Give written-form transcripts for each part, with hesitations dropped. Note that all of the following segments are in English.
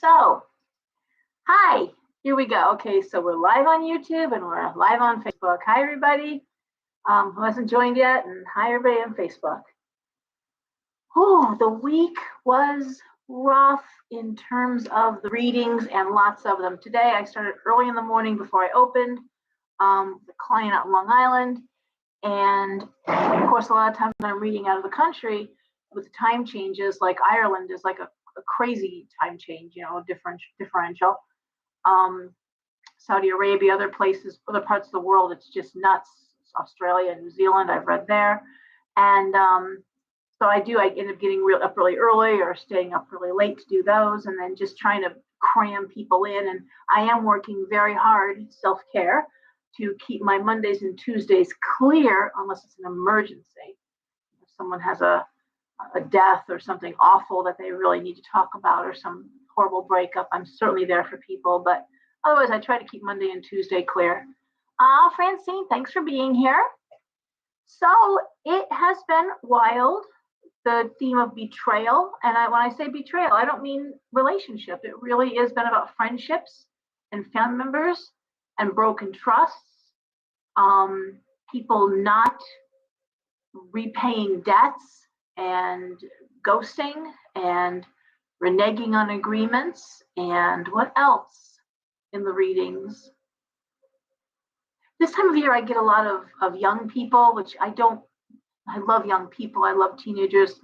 So, hi, here we go. Okay, so we're live on YouTube and we're live on Facebook. Hi, everybody who hasn't joined yet, and hi, everybody on Facebook. Oh, the week was rough in terms of the readings and lots of them. Today, I started early in the morning before I opened the client out in Long Island. And of course, a lot of times when I'm reading out of the country with the time changes, like Ireland is like a crazy time change, differential. Saudi Arabia, other places, other parts of the world, it's just nuts. Australia, New Zealand, I've read there. And so I end up getting up really early or staying up really late to do those, and then just trying to cram people in. And I am working very hard, self-care, to keep my Mondays and Tuesdays clear unless it's an emergency. If someone has a death or something awful that they really need to talk about, or some horrible breakup, I'm certainly there for people. But otherwise, I try to keep Monday and Tuesday clear. Francine, thanks for being here. So it has been wild, the theme of betrayal. And when I say betrayal, I don't mean relationship. It really has been about friendships and family members and broken trusts, people not repaying debts and ghosting and reneging on agreements. And what else in the readings? This time of year, I get a lot of young people, which I love young people. I love teenagers.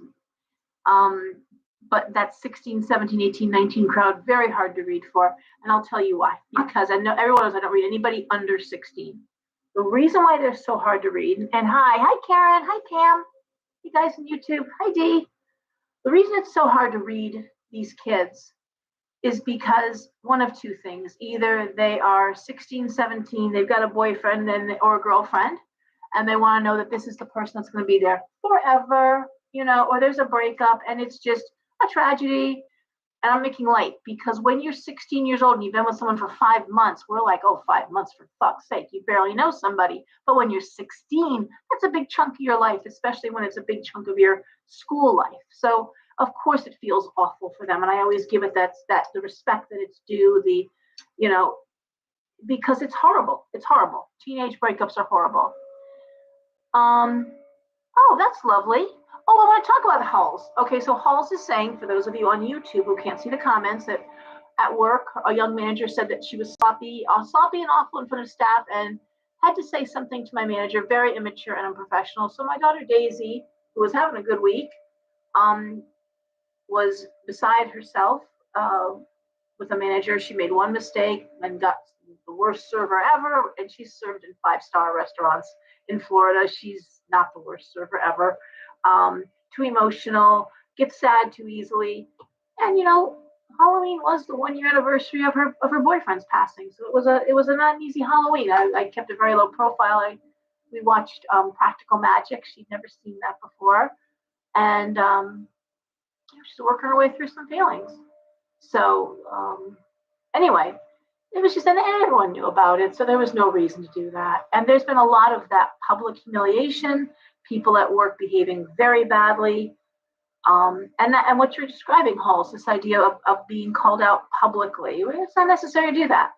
But that 16, 17, 18, 19 crowd, very hard to read for. And I'll tell you why. Because I know everyone knows I don't read anybody under 16. The reason why they're so hard to read, and hi Karen, hi Pam, you guys on YouTube, hi Dee. The reason it's so hard to read these kids is because one of two things. Either they are 16, 17, they've got a boyfriend or a girlfriend, and they want to know that this is the person that's going to be there forever, or there's a breakup and it's just a tragedy. And I'm making light, because when you're 16 years old and you've been with someone for 5 months, we're like, oh, 5 months, for fuck's sake, you barely know somebody. But when you're 16, that's a big chunk of your life, especially when it's a big chunk of your school life. So of course it feels awful for them. And I always give it that the respect that it's due, because it's horrible. It's horrible. Teenage breakups are horrible. Oh, that's lovely. Oh, I want to talk about Halls. Okay, so Halls is saying, for those of you on YouTube who can't see the comments, that at work, a young manager said that she was sloppy and awful in front of staff, and had to say something to my manager, very immature and unprofessional. So my daughter Daisy, who was having a good week, was beside herself with a manager. She made one mistake and got the worst server ever, and she's served in 5-star restaurants in Florida. She's not the worst server ever. Too emotional, gets sad too easily. And Halloween was the 1-year anniversary of her boyfriend's passing. So it was not an easy Halloween. I kept a very low profile. We watched Practical Magic. She'd never seen that before. And she's working her way through some feelings. So anyway, it was just, and everyone knew about it, so there was no reason to do that. And there's been a lot of that public humiliation, people at work behaving very badly, and what you're describing, Halls, this idea of being called out publicly. It's not necessary to do that,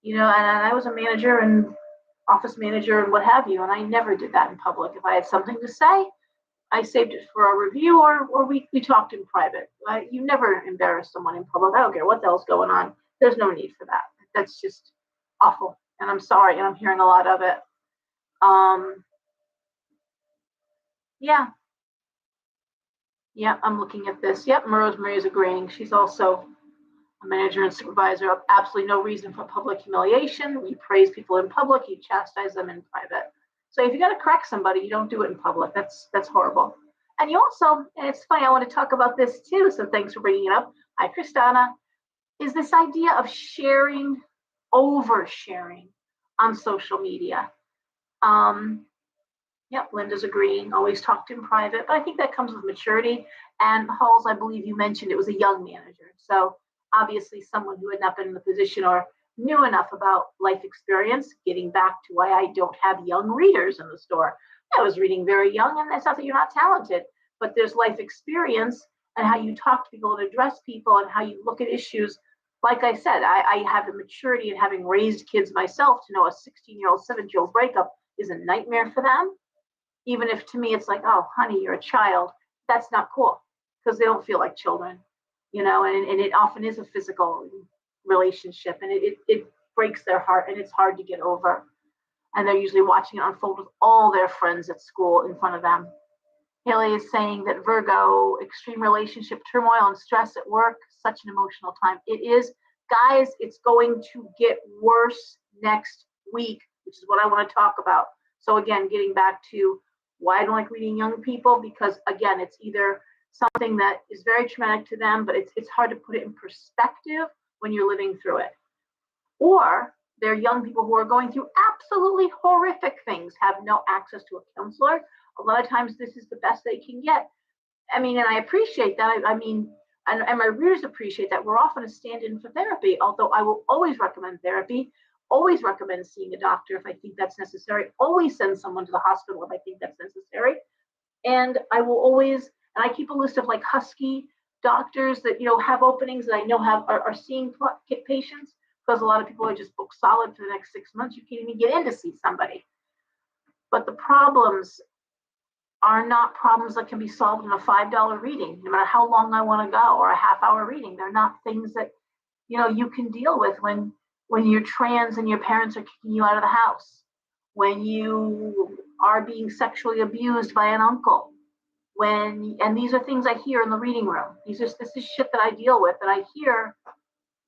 and I was a manager and office manager and what have you, and I never did that in public. If I had something to say, I saved it for a review, or we talked in private. You never embarrass someone in public. I don't care what the hell's going on. There's no need for that. That's just awful. And I'm sorry, and I'm hearing a lot of it. Yeah, I'm looking at this. Yep, Rosemary is agreeing. She's also a manager and supervisor. Absolutely no reason for public humiliation. We praise people in public. You chastise them in private. So if you got to correct somebody, you don't do it in public. That's horrible. And you also, and it's funny, I want to talk about this too, so thanks for bringing it up. Hi, Kristana. Is this idea of oversharing on social media. Yep, Linda's agreeing, always talked in private, but I think that comes with maturity. And Halls, I believe you mentioned it was a young manager. So obviously someone who had not been in the position or knew enough about life experience, getting back to why I don't have young readers in the store. I was reading very young, and that's not that you're not talented, but there's life experience and how you talk to people and address people and how you look at issues. Like I said, I have the maturity in having raised kids myself to know a 16-year-old, 17-year-old breakup is a nightmare for them. Even if to me it's like, oh, honey, you're a child. That's not cool because they don't feel like children, you know, and it often is a physical relationship, and it breaks their heart, and it's hard to get over. And they're usually watching it unfold with all their friends at school in front of them. Haley is saying that Virgo, extreme relationship turmoil and stress at work, such an emotional time. It is. Guys, it's going to get worse next week, which is what I want to talk about. So again, getting back to why I don't like reading young people, because again, it's either something that is very traumatic to them, but it's hard to put it in perspective when you're living through it. Or they're young people who are going through absolutely horrific things, have no access to a counselor. A lot of times this is the best they can get. I mean, and I appreciate that. I mean, and my readers appreciate that. We're often a stand-in for therapy, although I will always recommend therapy, always recommend seeing a doctor if I think that's necessary, always send someone to the hospital if I think that's necessary. And I will always, and I keep a list of like Husky doctors that, you know, have openings that I know are seeing patients, because a lot of people are just booked solid for the next 6 months. You can't even get in to see somebody. But the problems are not problems that can be solved in a $5 reading, no matter how long I want to go, or a half-hour reading. They're not things that, you know, you can deal with when you're trans and your parents are kicking you out of the house, when you are being sexually abused by an uncle, and these are things I hear in the reading room. This is shit that I deal with, that I hear,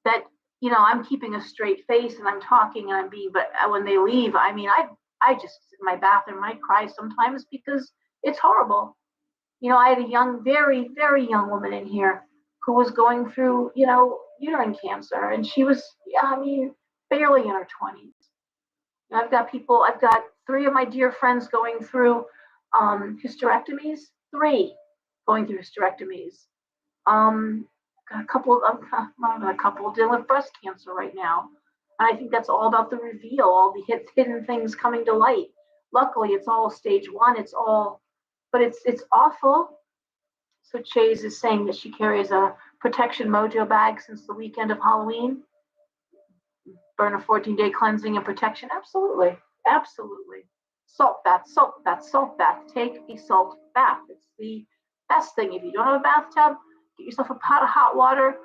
that, you know, I'm keeping a straight face and I'm talking and I'm being, but when they leave, I mean, I just sit in my bathroom, I cry sometimes because it's horrible. You know, I had a young, very, very young woman in here who was going through, you know, uterine cancer, and she was, I mean, barely in her 20s. I've got 3 of my dear friends going through hysterectomies, 3 going through hysterectomies. Got a couple dealing with breast cancer right now. And I think that's all about the reveal, all the hidden things coming to light. Luckily, it's all stage 1. It's all, but it's awful. So Chase is saying that she carries a protection mojo bag since the weekend of Halloween. Burn a 14-day cleansing and protection. Absolutely. Absolutely. Salt bath, salt bath, salt bath. Take a salt bath. It's the best thing. If you don't have a bathtub, get yourself a pot of hot water,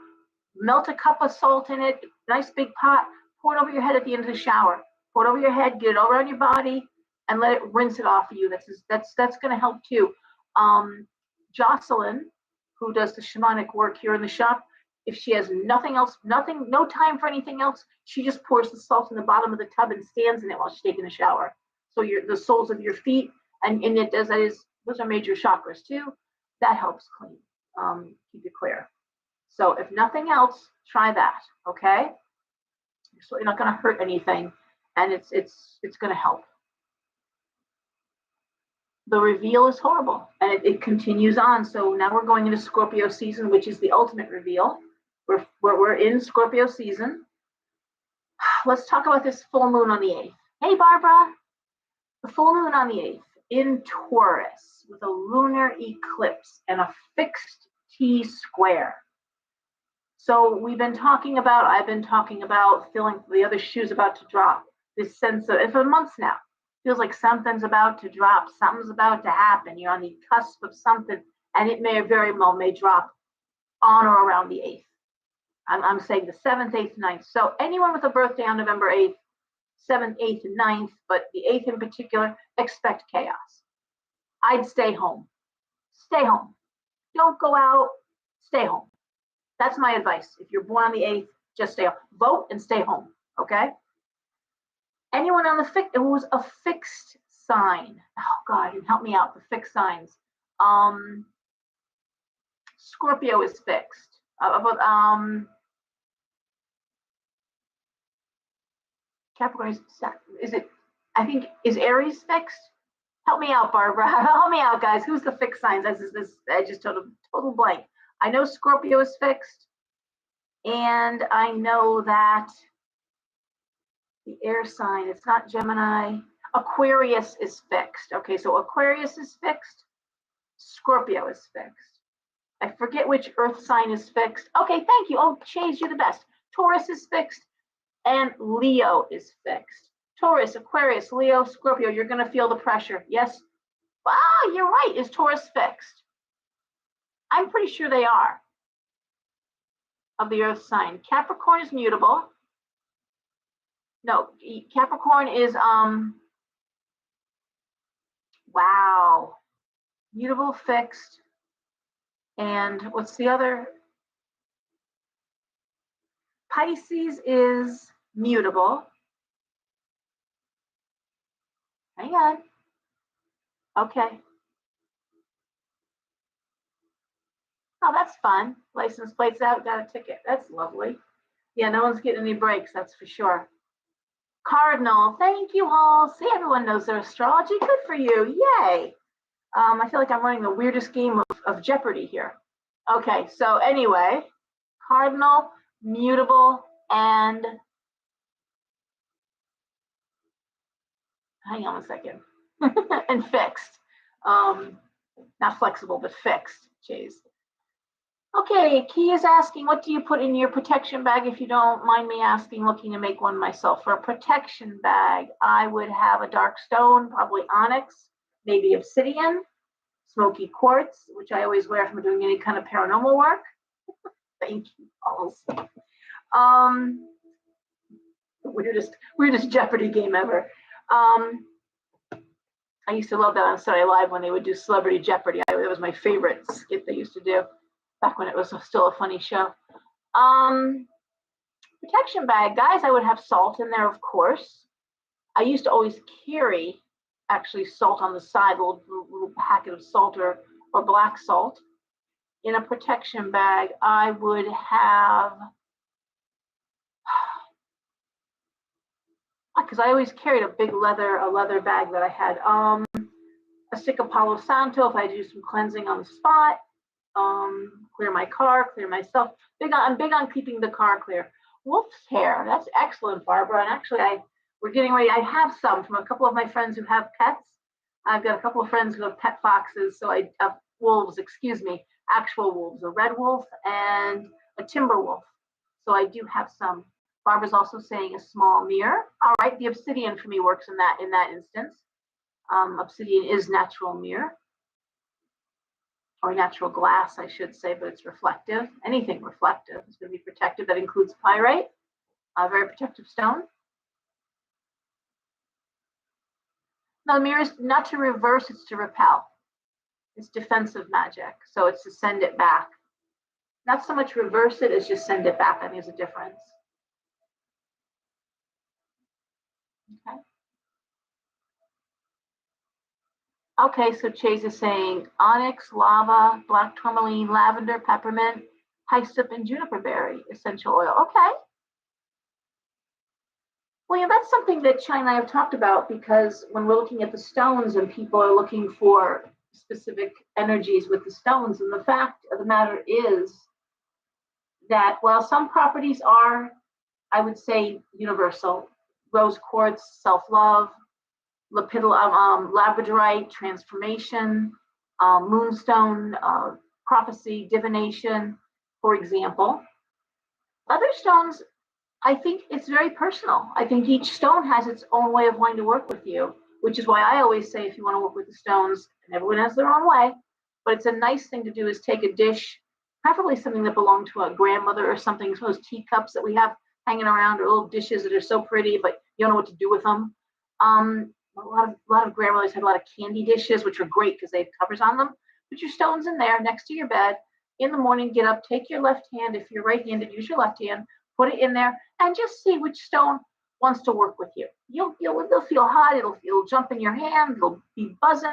melt a cup of salt in it, nice big pot, pour it over your head at the end of the shower. Pour it over your head, get it all around your body, and let it rinse it off of you. That's going to help too. Jocelyn, who does the shamanic work here in the shop, if she has nothing else, no time for anything else, she just pours the salt in the bottom of the tub and stands in it while she's taking a shower. So the soles of your feet, and it does, those are major chakras too. That helps clean, keep you clear. So if nothing else, try that. Okay, you're certainly not going to hurt anything, and it's going to help. The reveal is horrible, and it continues on. So now we're going into Scorpio season, which is the ultimate reveal. We're in Scorpio season. Let's talk about this full moon on the 8th. Hey, Barbara. The full moon on the 8th in Taurus with a lunar eclipse and a fixed T-square. So I've been talking about feeling the other shoe's about to drop. This sense of, for months now, feels like something's about to drop, something's about to happen. You're on the cusp of something, and it very well may drop on or around the 8th. I'm saying the 7th, 8th, 9th. So anyone with a birthday on November 8th, 7th, 8th, and 9th, but the 8th in particular, expect chaos. I'd stay home. Stay home. Don't go out. Stay home. That's my advice. If you're born on the 8th, just stay home. Vote and stay home, okay? Anyone on the who's a fixed sign. Oh, God, help me out. The fixed signs. Scorpio is fixed. Capricorn is it? I think, is Aries fixed? Help me out, Barbara. Help me out, guys. Who's the fixed signs? I just total blank. I know Scorpio is fixed, and I know that the air sign, it's not Gemini. Aquarius is fixed. Okay, so Aquarius is fixed. Scorpio is fixed. I forget which earth sign is fixed. Okay, thank you. Oh, Chase, you're the best. Taurus is fixed and Leo is fixed. Taurus, Aquarius, Leo, Scorpio, you're going to feel the pressure. Yes. Wow, you're right. Is Taurus fixed? I'm pretty sure they are. Of the earth sign. Capricorn is mutable. No, Capricorn is, wow. Mutable, fixed. And what's the other? Pisces is mutable. Hang on. Okay. Oh, that's fun. License plates out, got a ticket. That's lovely. Yeah, no one's getting any breaks, that's for sure. Cardinal, thank you all. See, everyone knows their astrology. Good for you. Yay. I feel like I'm running the weirdest game of Jeopardy here. Okay, so anyway, Cardinal, mutable, and hang on a second. And fixed. Not flexible, but fixed. Jeez. Okay, Key is asking, what do you put in your protection bag? If you don't mind me asking, looking to make one myself. For a protection bag, I would have a dark stone, probably onyx, maybe obsidian, smoky quartz, which I always wear if I'm doing any kind of paranormal work. Thank you, Pauls. Weirdest Jeopardy game ever. I used to love that on Saturday Live when they would do Celebrity Jeopardy. It was my favorite skit they used to do back when it was still a funny show. Protection bag, guys, I would have salt in there, of course. I used to always carry actually salt on the side, a little packet of salt or black salt. In a protection bag, I would have, because I always carried a big leather bag that I had. A stick of Palo Santo if I do some cleansing on the spot. Clear my car, clear myself. I'm big on keeping the car clear. Wolf's hair, that's excellent, Barbara. And actually, we're getting ready. I have some from a couple of my friends who have pets. I've got a couple of friends who have pet foxes, so wolves, excuse me, actual wolves, a red wolf and a timber wolf. So I do have some. Barbara's also saying a small mirror. All right, the obsidian for me works in that instance. Obsidian is natural mirror, or natural glass, I should say, but it's reflective. Anything reflective is going to be protective. That includes pyrite, a very protective stone. Now, the mirror is not to reverse, it's to repel. It's defensive magic, so it's to send it back. Not so much reverse it as just send it back. I think there's a difference. Okay. Okay, so Chase is saying onyx, lava, black tourmaline, lavender, peppermint, hyssop, and juniper berry essential oil. Okay. Well, yeah, that's something that China and I have talked about, because when we're looking at the stones and people are looking for specific energies with the stones, and the fact of the matter is that while some properties are, I would say, universal, rose quartz, self-love, labradorite, transformation, moonstone, prophecy, divination, for example. Other stones, I think it's very personal. I think each stone has its own way of wanting to work with you, which is why I always say if you want to work with the stones, and everyone has their own way, but it's a nice thing to do is take a dish, preferably something that belonged to a grandmother or something, some of those teacups that we have hanging around, or little dishes that are so pretty, but you don't know what to do with them. A lot of grandmothers had a lot of candy dishes, which are great because they have covers on them. Put your stones in there next to your bed. In the morning, get up, take your left hand. If you're right-handed, use your left hand. Put it in there and just see which stone wants to work with you. They'll feel hot. It'll jump in your hand. It'll be buzzing.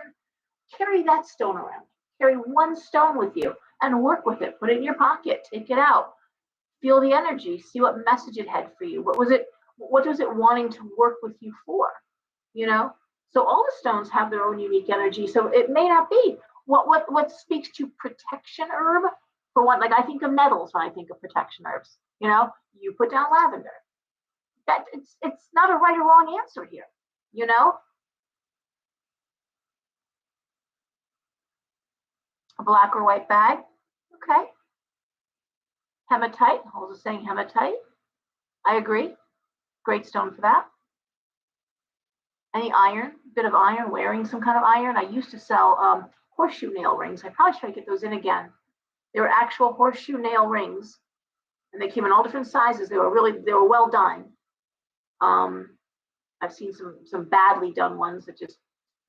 Carry that stone around. Carry one stone with you and work with it. Put it in your pocket. Take it out. Feel the energy. See what message it had for you. What was it wanting to work with you for? You know? So all the stones have their own unique energy. So it may not be what speaks to protection herb. For one, like I think of nettles when I think of protection herbs. You know, you put down lavender. That it's not a right or wrong answer here. You know, a black or white bag. Okay. Hematite, Halls is saying hematite. I agree. Great stone for that. Any iron, bit of iron, wearing some kind of iron. I used to sell horseshoe nail rings. I probably should get those in again. They were actual horseshoe nail rings, and they came in all different sizes. They were well done. I've seen some badly done ones that just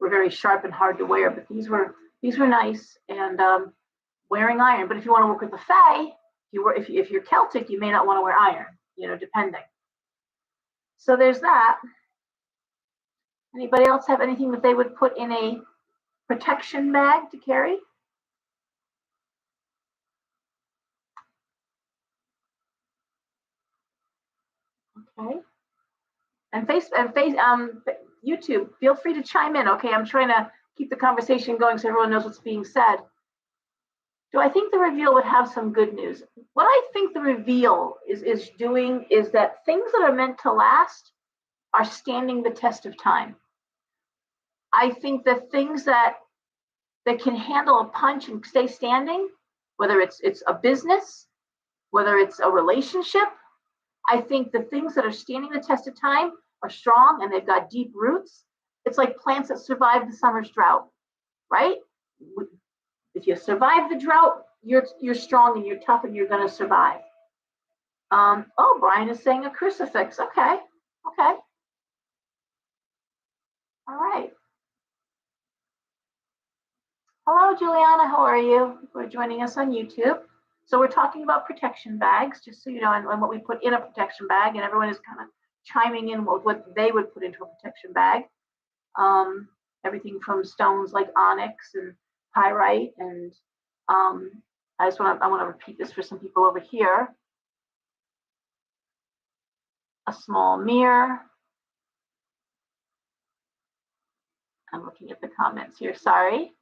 were very sharp and hard to wear, but these were nice and wearing iron. But if you want to work with the Fae, if you're Celtic, you may not want to wear iron, depending. So there's that. Anybody else have anything that they would put in a protection bag to carry? Okay. And YouTube, feel free to chime in. Okay, I'm trying to keep the conversation going so everyone knows what's being said. Do I think the reveal would have some good news? What I think the reveal is doing is that things that are meant to last are standing the test of time. I think that things that can handle a punch and stay standing, whether it's a business, whether it's a relationship, I think the things that are standing the test of time are strong and they've got deep roots. It's like plants that survive the summer's drought, right? If you survive the drought, you're strong and you're tough and you're going to survive. Oh, Brian is saying a crucifix. Okay. All right. Hello, Juliana. How are you? We're joining us on YouTube. So we're talking about protection bags, just so you know, and what we put in a protection bag, and everyone is kind of chiming in what they would put into a protection bag. Everything from stones like onyx and pyrite, and I want to repeat this for some people over here. A small mirror. I'm looking at the comments here. Sorry.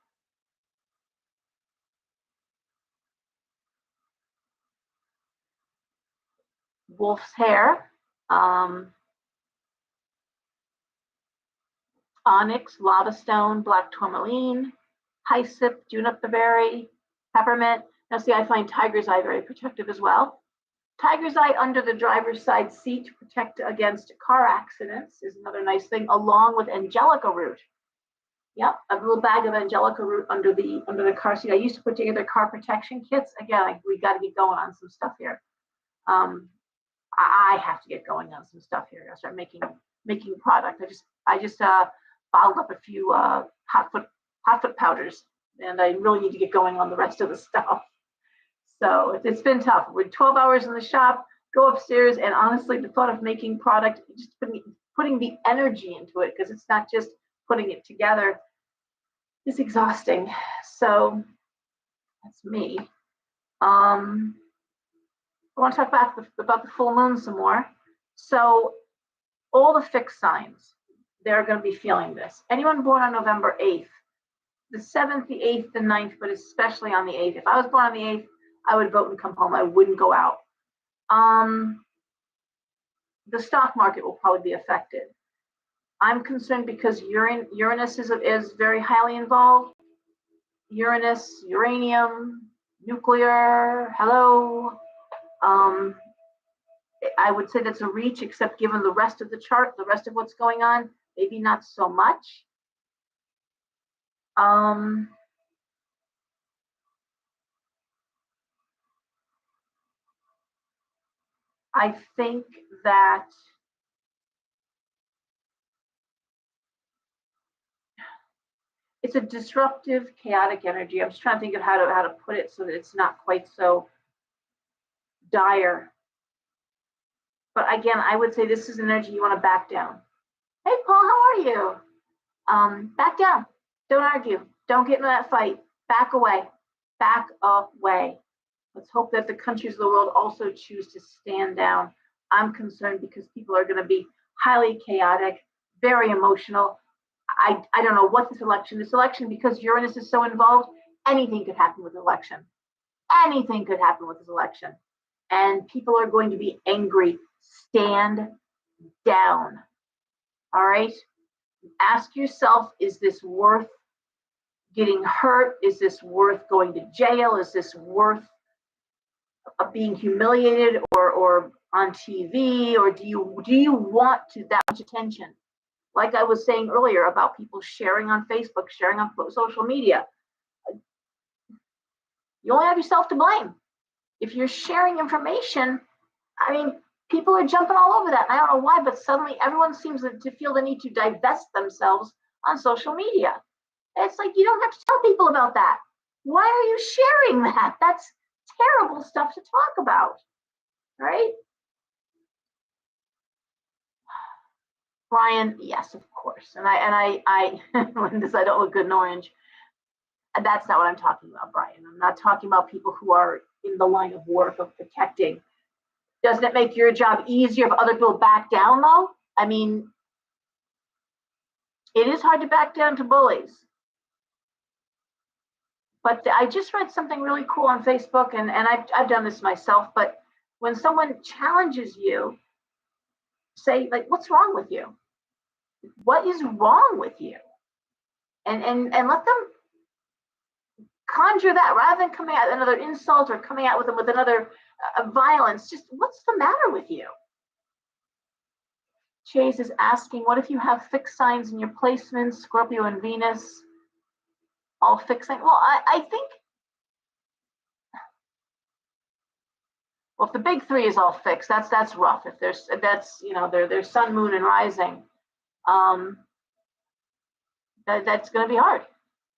Wolf's hair. Onyx, lava stone, black tourmaline, hyssop, juniper berry, peppermint. Now see, I find tiger's eye very protective as well. Tiger's eye under the driver's side seat to protect against car accidents is another nice thing, along with angelica root. Yep, a little bag of angelica root under the car seat. I used to put together car protection kits. Again, we got to get going on some stuff here. I have to get going on some stuff here. I start making product. I just bottled up a few hot foot powders, and I really need to get going on the rest of the stuff. So it's been tough. We're 12 hours in the shop, go upstairs, and honestly, the thought of making product, just putting the energy into it, because it's not just putting it together, is exhausting. So that's me. I want to talk about the full moon some more. So all the fixed signs, they're going to be feeling this. Anyone born on November 8th, the 7th, the 8th, the 9th, but especially on the 8th. If I was born on the 8th, I would vote and come home. I wouldn't go out. The stock market will probably be affected. I'm concerned because Uranus is very highly involved. Uranus, uranium, nuclear, hello. I would say that's a reach, except given the rest of the chart, the rest of what's going on, maybe not so much. I think that it's a disruptive, chaotic energy. I'm just trying to think of how to put it so that it's not quite so dire. But again, I would say this is an energy you want to back down. Hey, Paul, how are you? Back down. Don't argue. Don't get into that fight. Back away. Back away. Let's hope that the countries of the world also choose to stand down. I'm concerned because people are going to be highly chaotic, very emotional. I don't know what this election, because Uranus is so involved, anything could happen with the election. Anything could happen with this election. And people are going to be angry. Stand down. All right? Ask yourself, is this worth getting hurt? Is this worth going to jail? Is this worth of being humiliated or on TV, or do you want to that much attention? Like I was saying earlier about people sharing on Facebook, sharing on social media, you only have yourself to blame. If you're sharing information, I mean, people are jumping all over that. I don't know why, but suddenly everyone seems to feel the need to divest themselves on social media. It's like, you don't have to tell people about that. Why are you sharing that? That's terrible stuff to talk about, right? Brian, yes, of course. And I when this, I don't look good in orange. And that's not what I'm talking about, Brian. I'm not talking about people who are in the line of work of protecting. Doesn't it make your job easier if other people back down, though? I mean, it is hard to back down to bullies. But I just read something really cool on Facebook, and I've done this myself, but when someone challenges you, say, like, what's wrong with you? What is wrong with you? And let them conjure that rather than coming out with another insult or coming out with them with another violence. Just, what's the matter with you? Chase is asking, what if you have fixed signs in your placements, Scorpio and Venus, all fixed signs? Well, I think, well, if the big three is all fixed, that's rough. If that's there's sun, moon, and rising, that's going to be hard.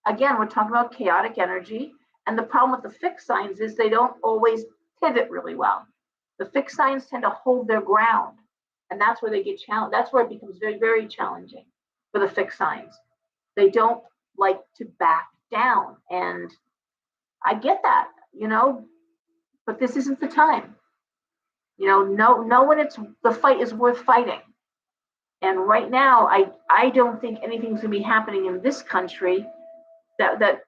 Again, we're talking about chaotic energy, and the problem with the fixed signs is they don't always pivot really well. The fixed signs tend to hold their ground, and that's where they get challenged. That's where it becomes very, very challenging for the fixed signs. They don't like to back down, and I get that, but this isn't the time. Know when the fight is worth fighting. And right now, I don't think anything's going to be happening in this country that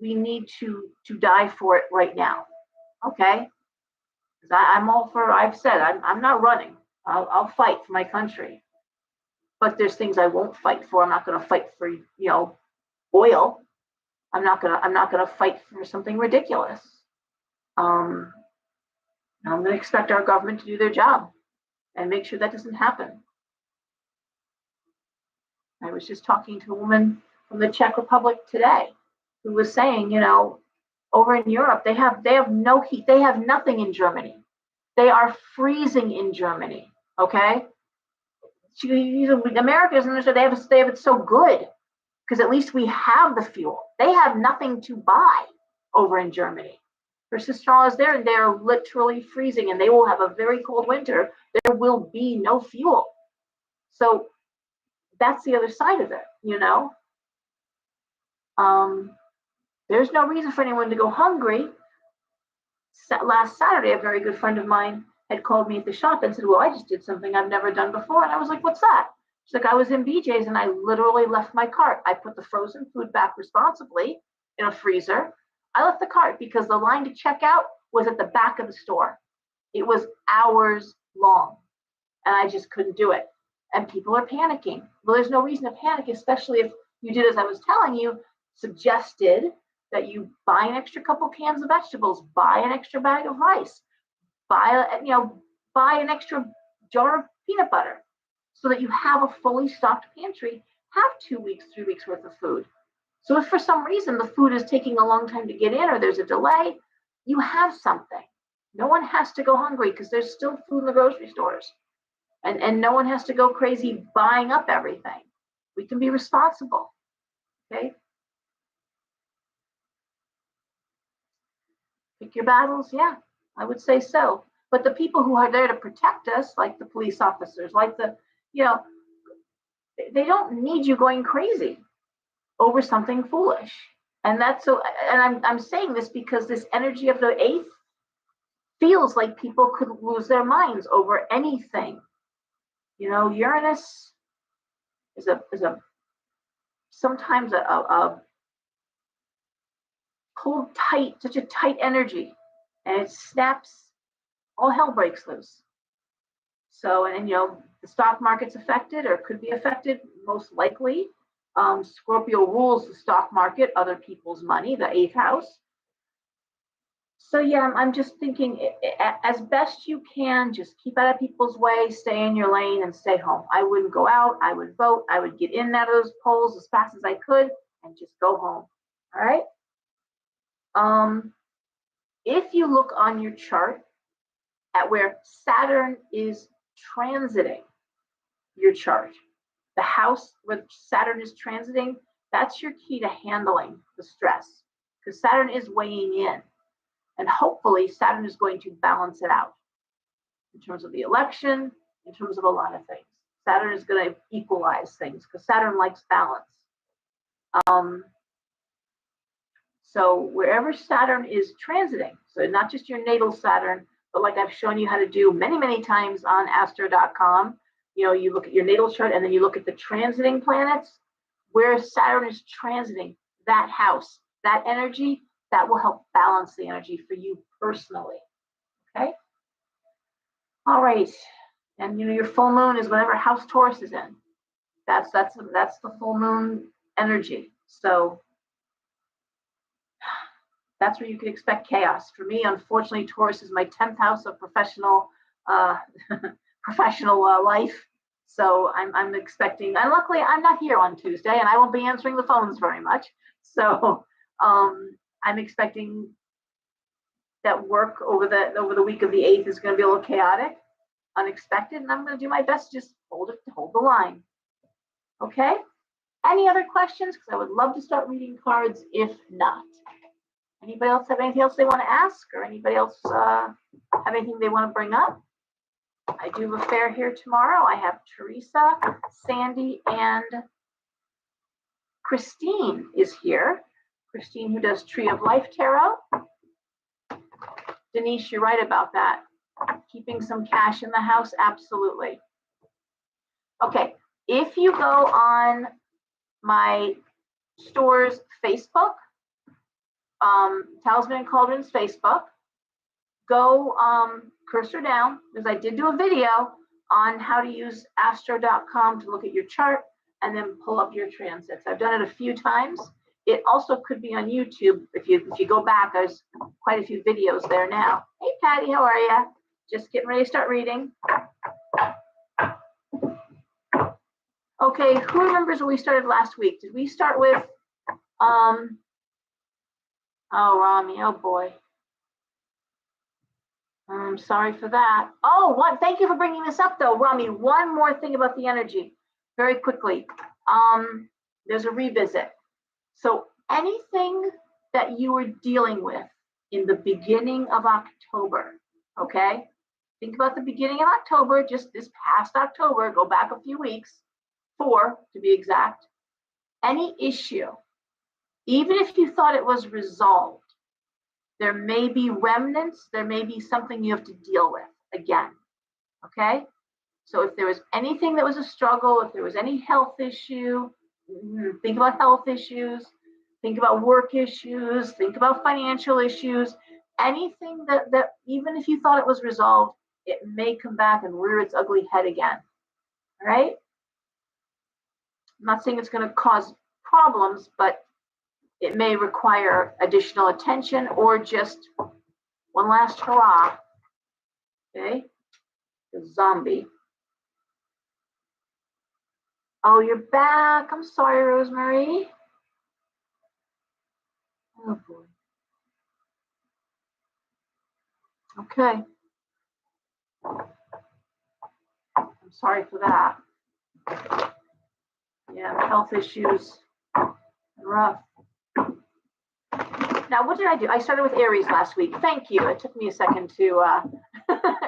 we need to die for it right now. Okay, I'm all for. I've said I'm not running. I'll fight for my country, but there's things I won't fight for. I'm not going to fight for oil. I'm not gonna fight for something ridiculous. I'm going to expect our government to do their job and make sure that doesn't happen. I was just talking to a woman from the Czech Republic today who was saying, over in Europe, they have no heat. They have nothing in Germany. They are freezing in Germany. Okay. America doesn't understand. They have it so good because at least we have the fuel. They have nothing to buy over in Germany. Her sister-in-law is there, and they're literally freezing, and they will have a very cold winter. There will be no fuel. So that's the other side of it, There's no reason for anyone to go hungry. Last Saturday, a very good friend of mine had called me at the shop and said, well, I just did something I've never done before. And I was like, what's that? She's like, I was in BJ's and I literally left my cart. I put the frozen food back responsibly in a freezer. I left the cart because the line to check out was at the back of the store. It was hours long and I just couldn't do it. And people are panicking. Well, there's no reason to panic, especially if you did as I was telling you, suggested that you buy an extra couple cans of vegetables, buy an extra bag of rice, buy an extra jar of peanut butter so that you have a fully stocked pantry, have 2 weeks, 3 weeks worth of food. So if for some reason the food is taking a long time to get in or there's a delay, you have something. No one has to go hungry because there's still food in the grocery stores. And no one has to go crazy buying up everything. We can be responsible, okay? Pick your battles, yeah, I would say so. But the people who are there to protect us, like the police officers, like they don't need you going crazy over something foolish. And that's so, and I'm saying this because this energy of the 8th feels like people could lose their minds over anything. Uranus is sometimes a pulled tight, such a tight energy, and it snaps, all hell breaks loose. So, and the stock market's affected or could be affected, most likely. Scorpio rules the stock market, other people's money, the 8th house. So yeah, I'm just thinking as best you can, just keep out of people's way, stay in your lane and stay home. I wouldn't go out, I would vote, I would get in and out of those polls as fast as I could and just go home. All right. If you look on your chart at where Saturn is transiting your chart, the house where Saturn is transiting, that's your key to handling the stress because Saturn is weighing in. And hopefully Saturn is going to balance it out in terms of the election, in terms of a lot of things. Saturn is going to equalize things because Saturn likes balance. So wherever Saturn is transiting, so not just your natal Saturn, but like I've shown you how to do many, many times on astro.com, you look at your natal chart and then you look at the transiting planets, where Saturn is transiting that house, that energy, that will help balance the energy for you personally. Okay. All right. And your full moon is whatever house Taurus is in. That's the full moon energy. So that's where you can expect chaos. For me, unfortunately, Taurus is my 10th house of professional life. So I'm expecting, and luckily I'm not here on Tuesday and I won't be answering the phones very much. So I'm expecting that work over the week of the 8th is going to be a little chaotic, unexpected, and I'm going to do my best to just hold the line. Okay? Any other questions? Because I would love to start reading cards if not. Anybody else have anything else they want to ask, or anybody else have anything they want to bring up? I do have a fair here tomorrow. I have Teresa, Sandy, and Christine is here. Christine, who does Tree of Life Tarot. Denise, you're right about that. Keeping some cash in the house, absolutely. Okay, if you go on my store's Facebook, Talisman and Cauldron's Facebook, go cursor down, because I did do a video on how to use astro.com to look at your chart and then pull up your transits. I've done it a few times. It also could be on YouTube. If you go back, there's quite a few videos there now. Hey, Patty, how are you? Just getting ready to start reading. Okay, who remembers when we started last week? Did we start with, oh, Rami, oh boy. I'm sorry for that. Oh, thank you for bringing this up though, Rami. One more thing about the energy, very quickly. There's a revisit. So anything that you were dealing with in the beginning of October, okay? Think about the beginning of October, just this past October, go back a few weeks, 4 to be exact. Any issue, even if you thought it was resolved, there may be remnants, there may be something you have to deal with again, okay? So if there was anything that was a struggle, if there was any health issue, think about health issues, think about work issues, think about financial issues, anything that even if you thought it was resolved, it may come back and rear its ugly head again, all right? I'm not saying it's going to cause problems, but it may require additional attention or just one last hurrah, okay? The zombie. Oh, you're back. I'm sorry, Rosemary. Oh, boy. Okay. I'm sorry for that. Yeah, health issues. Rough. Now, what did I do? I started with Aries last week. Thank you. It took me a second to,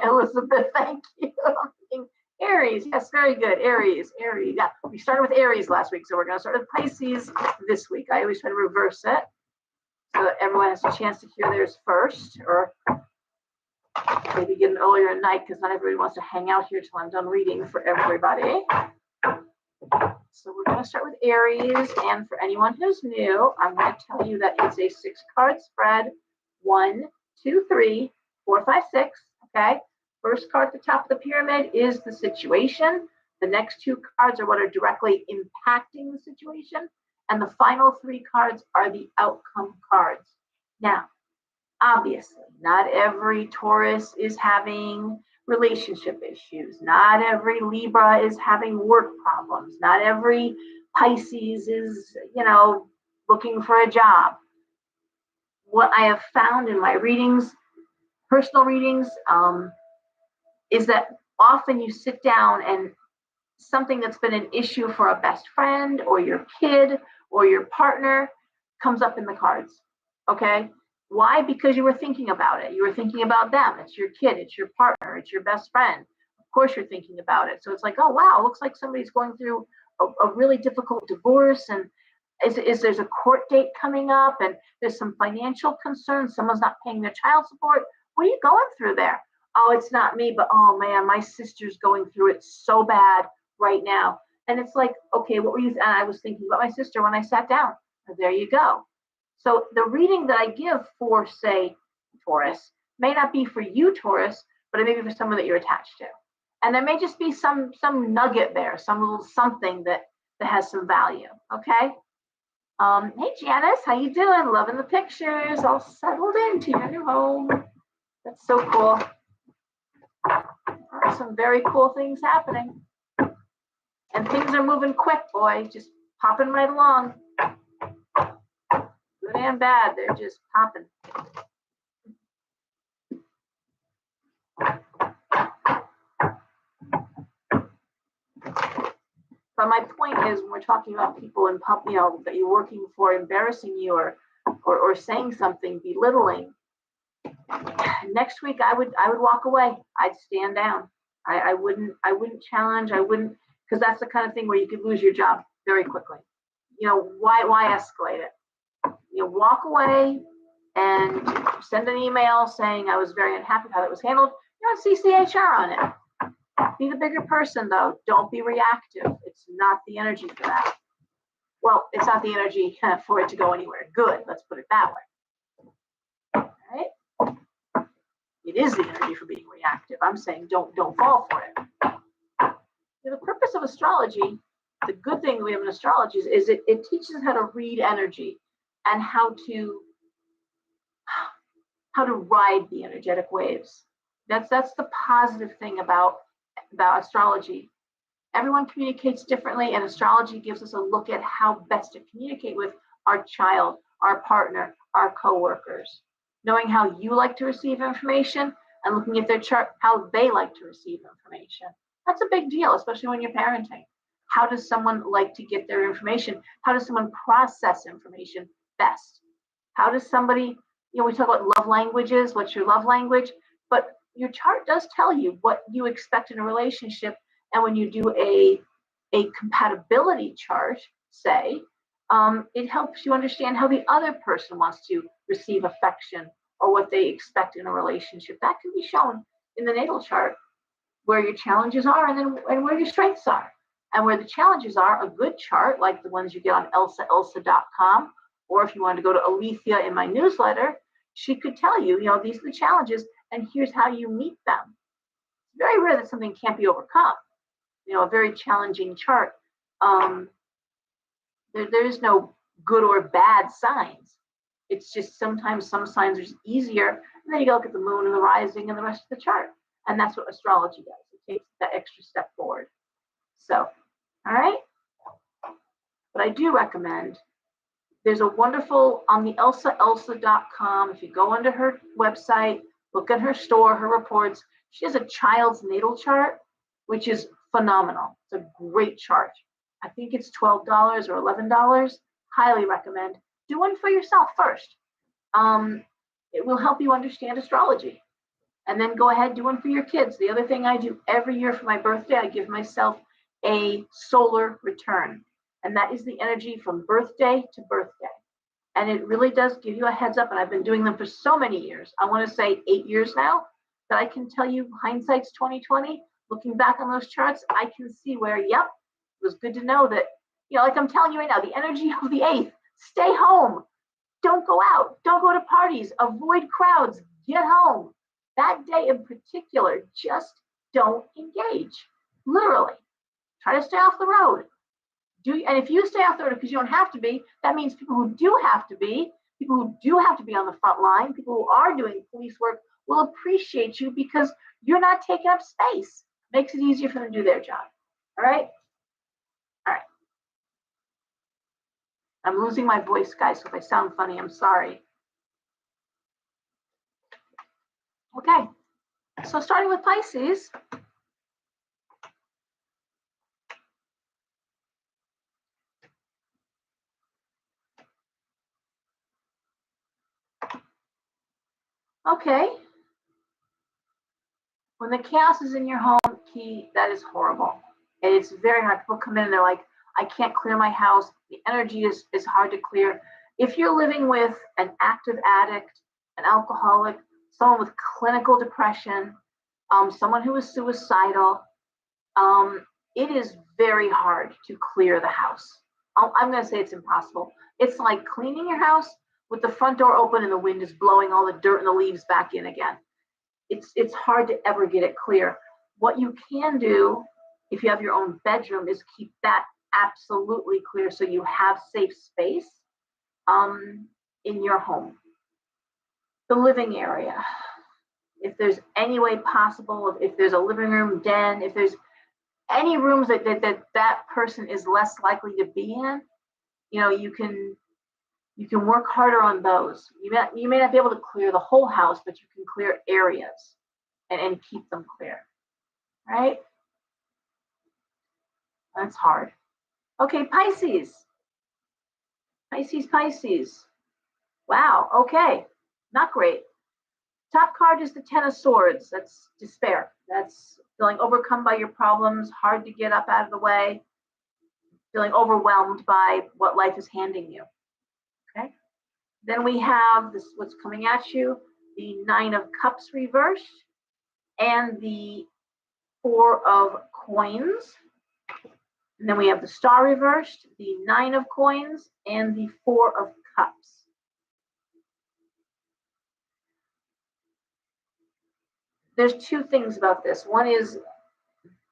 Elizabeth, thank you. Aries, yes, very good. Aries. Yeah, we started with Aries last week, so we're going to start with Pisces this week. I always try to reverse it so that everyone has a chance to hear theirs first, or maybe get an earlier night because not everybody wants to hang out here till I'm done reading for everybody. So we're going to start with Aries, and for anyone who's new, I'm going to tell you that it's a 6-card spread. 1, 2, 3, 4, 5, 6. Okay. First card at the top of the pyramid is the situation. The next 2 cards are what are directly impacting the situation, and the final 3 cards are the outcome cards. Now, Obviously, not every Taurus is having relationship issues. Not every Libra is having work problems. Not every Pisces is, looking for a job. What I have found in my readings, personal readings, is that often you sit down and something that's been an issue for a best friend or your kid or your partner comes up in the cards. Okay. Why? Because you were thinking about it. You were thinking about them. It's your kid, it's your partner, it's your best friend. Of course, you're thinking about it. So it's like, oh, wow, it looks like somebody's going through a really difficult divorce. And is there's a court date coming up and there's some financial concerns. Someone's not paying their child support. What are you going through there? Oh, it's not me, but oh man, my sister's going through it so bad right now. And it's like, okay, what were you? And I was thinking about my sister when I sat down. There you go. So the reading that I give for, say, Taurus may not be for you, Taurus, but it may be for someone that you're attached to. And there may just be some nugget there, some little something that has some value. Okay. Hey Janice, how you doing? Loving the pictures. All settled into your new home. That's so cool. Some very cool things happening. And things are moving quick, boy. Just popping right along. Good and bad, they're just popping. But my point is, when we're talking about people in that you're working for embarrassing you or saying something belittling, next week I would walk away. I'd stand down. I wouldn't challenge. I wouldn't, because that's the kind of thing where you could lose your job very quickly. Why escalate it? Walk away and send an email saying I was very unhappy with how that was handled. CCHR on it. Be the bigger person, though. Don't be reactive. It's not the energy for that. Well, it's not the energy for it to go anywhere good. Let's put it that way. All right? It is the energy for being reactive. I'm saying don't fall for it. The purpose of astrology, the good thing we have in astrology is it teaches us how to read energy and how to ride the energetic waves. That's the positive thing about astrology. Everyone communicates differently, and astrology gives us a look at how best to communicate with our child, our partner, our coworkers. Knowing how you like to receive information and looking at their chart, how they like to receive information. That's a big deal, especially when you're parenting. How does someone like to get their information? How does someone process information best? How does somebody, we talk about love languages, what's your love language? But your chart does tell you what you expect in a relationship. And when you do a compatibility chart, say, it helps you understand how the other person wants to receive affection or what they expect in a relationship. That can be shown in the natal chart, where your challenges are and where your strengths are. And where the challenges are, a good chart, like the ones you get on elsa.com, or if you want to go to Alethea in my newsletter, she could tell you, these are the challenges and here's how you meet them. It's very rare that something can't be overcome. A very challenging chart. There is no good or bad signs. It's just sometimes some signs are just easier, and then you go look at the moon and the rising and the rest of the chart. And that's what astrology does. It takes that extra step forward. So, all right. But I do recommend, there's a wonderful, on the elsa.com, if you go under her website, look at her store, her reports, she has a child's natal chart, which is phenomenal. It's a great chart. I think it's $12 or $11. Highly recommend. Do one for yourself first. It will help you understand astrology. And then go ahead, do one for your kids. The other thing I do every year for my birthday, I give myself a solar return. And that is the energy from birthday to birthday. And it really does give you a heads up. And I've been doing them for so many years. I want to say 8 years now, that I can tell you hindsight's 2020. Looking back on those charts, I can see where, yep, it was good to know that, like I'm telling you right now, the energy of the 8th, stay home. Don't go out. Don't go to parties. Avoid crowds. Get home. That day in particular, just don't engage. Literally. Try to stay off the road. And if you stay off the road because you don't have to be, that means people who do have to be, People who do have to be on the front line, people who are doing police work, will appreciate you because you're not taking up space. Makes it easier for them to do their job. All right? All right. I'm losing my voice, guys, so if I sound funny, I'm sorry. Okay. So starting with Pisces, okay. When the chaos is in your home, key, that is horrible. And it's very hard. People come in and they're like, I can't clear my house. The energy is hard to clear. If you're living with an active addict, an alcoholic, someone with clinical depression, someone who is suicidal, it is very hard to clear the house. I'm going to say it's impossible. It's like cleaning your house with the front door open and the wind is blowing all the dirt and the leaves back in again. It's hard to ever get it clear. What you can do if you have your own bedroom is keep that absolutely clear so you have safe space in your home. The living area. If there's any way possible, if there's a living room, den, if there's any rooms that person is less likely to be in, you can work harder on those. You may not be able to clear the whole house, but you can clear areas and keep them clear, right? That's hard. Okay, Pisces. Pisces. Wow, okay, not great. Top card is the Ten of Swords. That's despair. That's feeling overcome by your problems, hard to get up out of the way, feeling overwhelmed by what life is handing you. Okay. Then we have this, what's coming at you, the Nine of Cups reversed and the Four of Coins. And then we have the Star reversed, the Nine of Coins, and the Four of Cups. There's two things about this. One is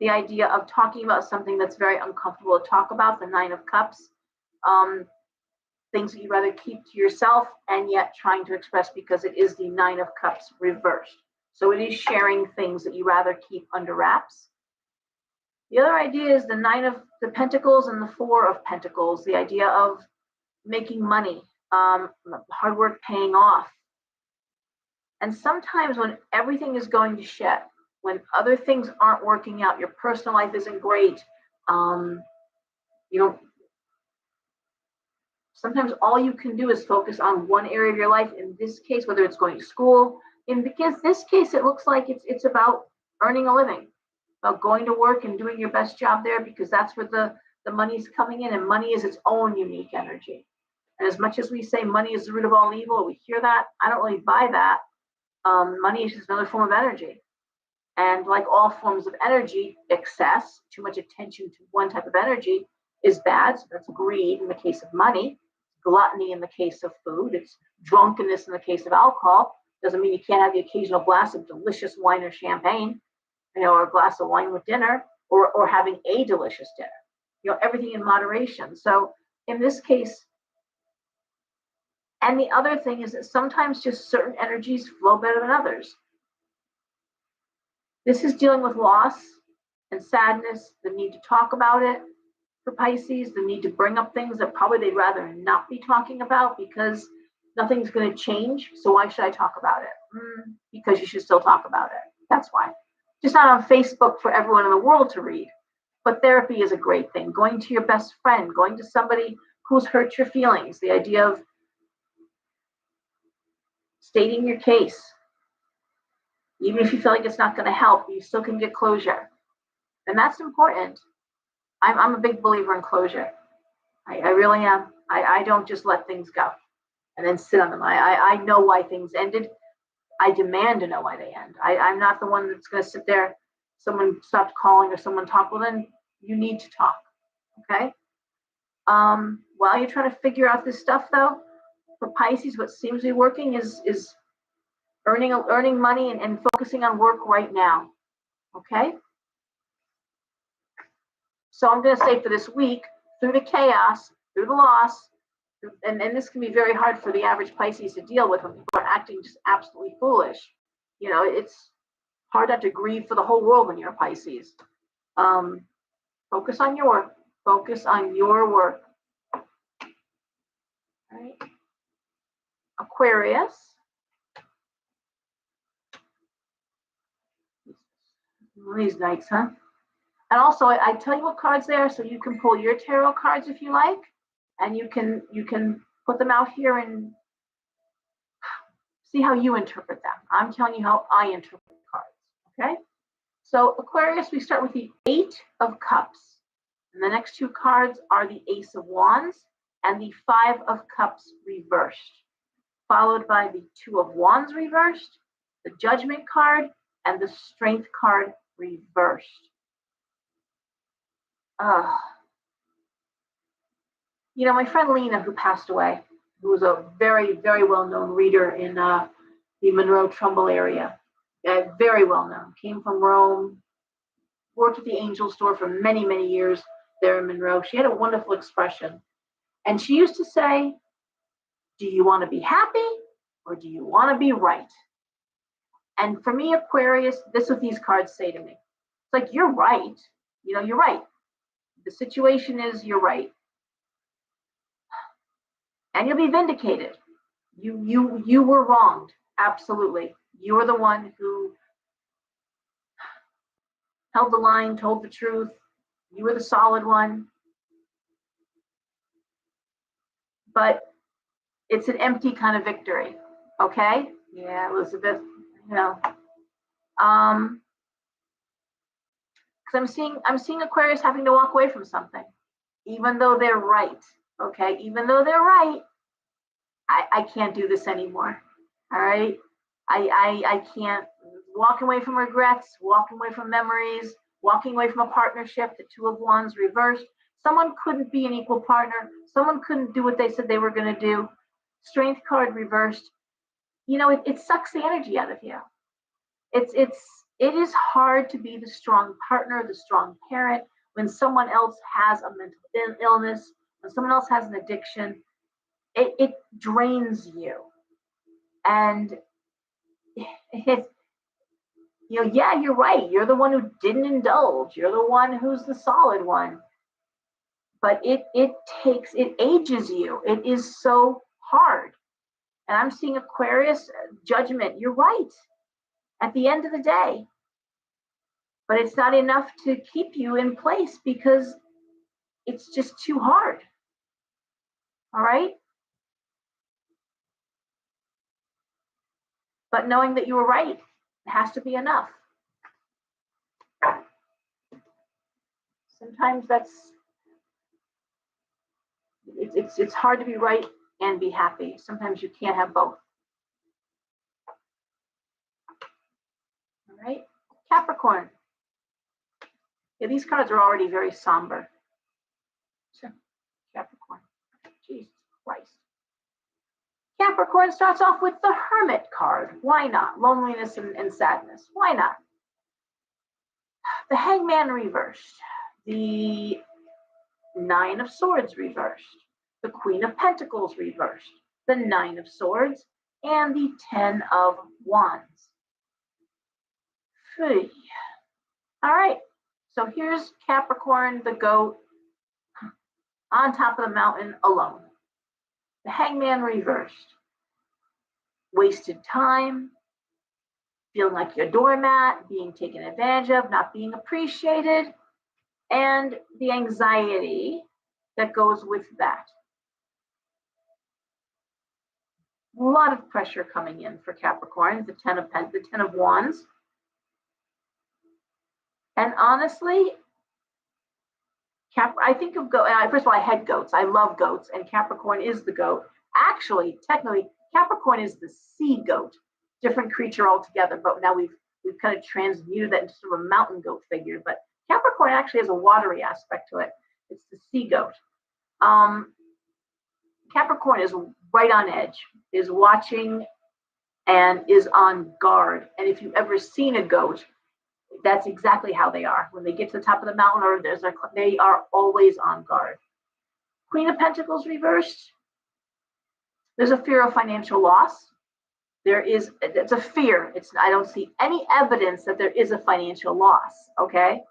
the idea of talking about something that's very uncomfortable to talk about, the Nine of Cups. Things that you'd rather keep to yourself and yet trying to express because it is the Nine of Cups reversed. So it is sharing things that you rather keep under wraps. The other idea is the Nine of the Pentacles and the Four of Pentacles, the idea of making money, hard work paying off. And sometimes when everything is going to shit, when other things aren't working out, your personal life isn't great, sometimes all you can do is focus on one area of your life. In this case, whether it's going to school, in this case, it looks like it's about earning a living, about going to work and doing your best job there because that's where the money's coming in, and money is its own unique energy. And as much as we say money is the root of all evil, we hear that, I don't really buy that. Money is just another form of energy. And like all forms of energy, excess, too much attention to one type of energy is bad. So that's greed in the case of money, gluttony in the case of food, it's drunkenness in the case of alcohol. Doesn't mean you can't have the occasional glass of delicious wine or champagne, or a glass of wine with dinner, or having a delicious dinner. Everything in moderation. So in this case, and the other thing is that sometimes just certain energies flow better than others. This is dealing with loss and sadness, the need to talk about it for Pisces, the need to bring up things that probably they'd rather not be talking about because nothing's going to change. So why should I talk about it? Because you should still talk about it. That's why. Just not on Facebook for everyone in the world to read. But therapy is a great thing. Going to your best friend, going to somebody who's hurt your feelings, the idea of stating your case. Even if you feel like it's not going to help, you still can get closure. And that's important. I'm a big believer in closure. I really am. I don't just let things go and then sit on them. I know why things ended. I demand to know why they end. I'm not the one that's going to sit there, someone stopped calling or someone talked. Well, then you need to talk. Okay? While you're trying to figure out this stuff, though, for Pisces, what seems to be working is earning money and focusing on work right now. Okay? So I'm going to say for this week, through the chaos, through the loss, and this can be very hard for the average Pisces to deal with when people are acting just absolutely foolish. You know, it's hard not to grieve for the whole world when you're a Pisces. Focus on your work. Focus on your work. All right. Aquarius. These nights, huh? And also, I tell you what cards they are, so you can pull your tarot cards if you like, and you can put them out here and see how you interpret them. I'm telling you how I interpret cards. Okay. So Aquarius, we start with the 8 of Cups, and the next 2 cards are the Ace of Wands and the 5 of Cups reversed, followed by the 2 of Wands reversed, the Judgment card, and the Strength card reversed. You know, my friend Lena, who passed away, who was a very, very well-known reader in the Monroe-Trumbull area, very well-known, came from Rome, worked at the Angel Store for many, many years there in Monroe. She had a wonderful expression. And she used to say, do you want to be happy or do you want to be right? And for me, Aquarius, this is what these cards say to me. It's like, you're right. You know, you're right. The situation is you're right. And you'll be vindicated. You were wronged. Absolutely. You were the one who held the line, told the truth. You were the solid one. But it's an empty kind of victory. Okay? Yeah, Elizabeth, you know. Because I'm seeing Aquarius having to walk away from something, even though they're right. Okay, even though they're right, I can't do this anymore. All right, I can't. Walking away from regrets, walking away from memories, walking away from a partnership. The 2 of Wands reversed. Someone couldn't be an equal partner. Someone couldn't do what they said they were going to do. Strength card reversed. You know, it sucks the energy out of you. It is hard to be the strong partner, the strong parent, when someone else has a mental illness, when someone else has an addiction. It drains you. And it, you know, yeah, you're right. You're the one who didn't indulge. You're the one who's the solid one. But it ages you. It is so hard. And I'm seeing Aquarius, Judgment. You're right at the end of the day. But it's not enough to keep you in place because it's just too hard. All right? But knowing that you were right has to be enough. Sometimes it's hard to be right and be happy. Sometimes you can't have both. All right? Capricorn. Yeah, these cards are already very somber. So, Capricorn. Jesus Christ. Capricorn starts off with the Hermit card. Why not? Loneliness and sadness. Why not? The Hangman reversed. The 9 of Swords reversed. The Queen of Pentacles reversed. The 9 of Swords. And the 10 of Wands. All right. So here's Capricorn, the goat, on top of the mountain alone. The Hangman reversed. Wasted time, feeling like you're a doormat, being taken advantage of, not being appreciated, and the anxiety that goes with that. A lot of pressure coming in for Capricorn, the 10 of Wands. And honestly, I think of goat. First of all, I had goats. I love goats, and Capricorn is the goat. Actually, technically, Capricorn is the sea goat, different creature altogether. But now we've kind of transmuted that into sort of a mountain goat figure. But Capricorn actually has a watery aspect to it. It's the sea goat. Capricorn is right on edge, is watching, and is on guard. And if you've ever seen a goat, that's exactly how they are. When they get to the top of the mountain, they are always on guard. Queen of Pentacles reversed. There's a fear of financial loss. It's a fear. I don't see any evidence that there is a financial loss, okay?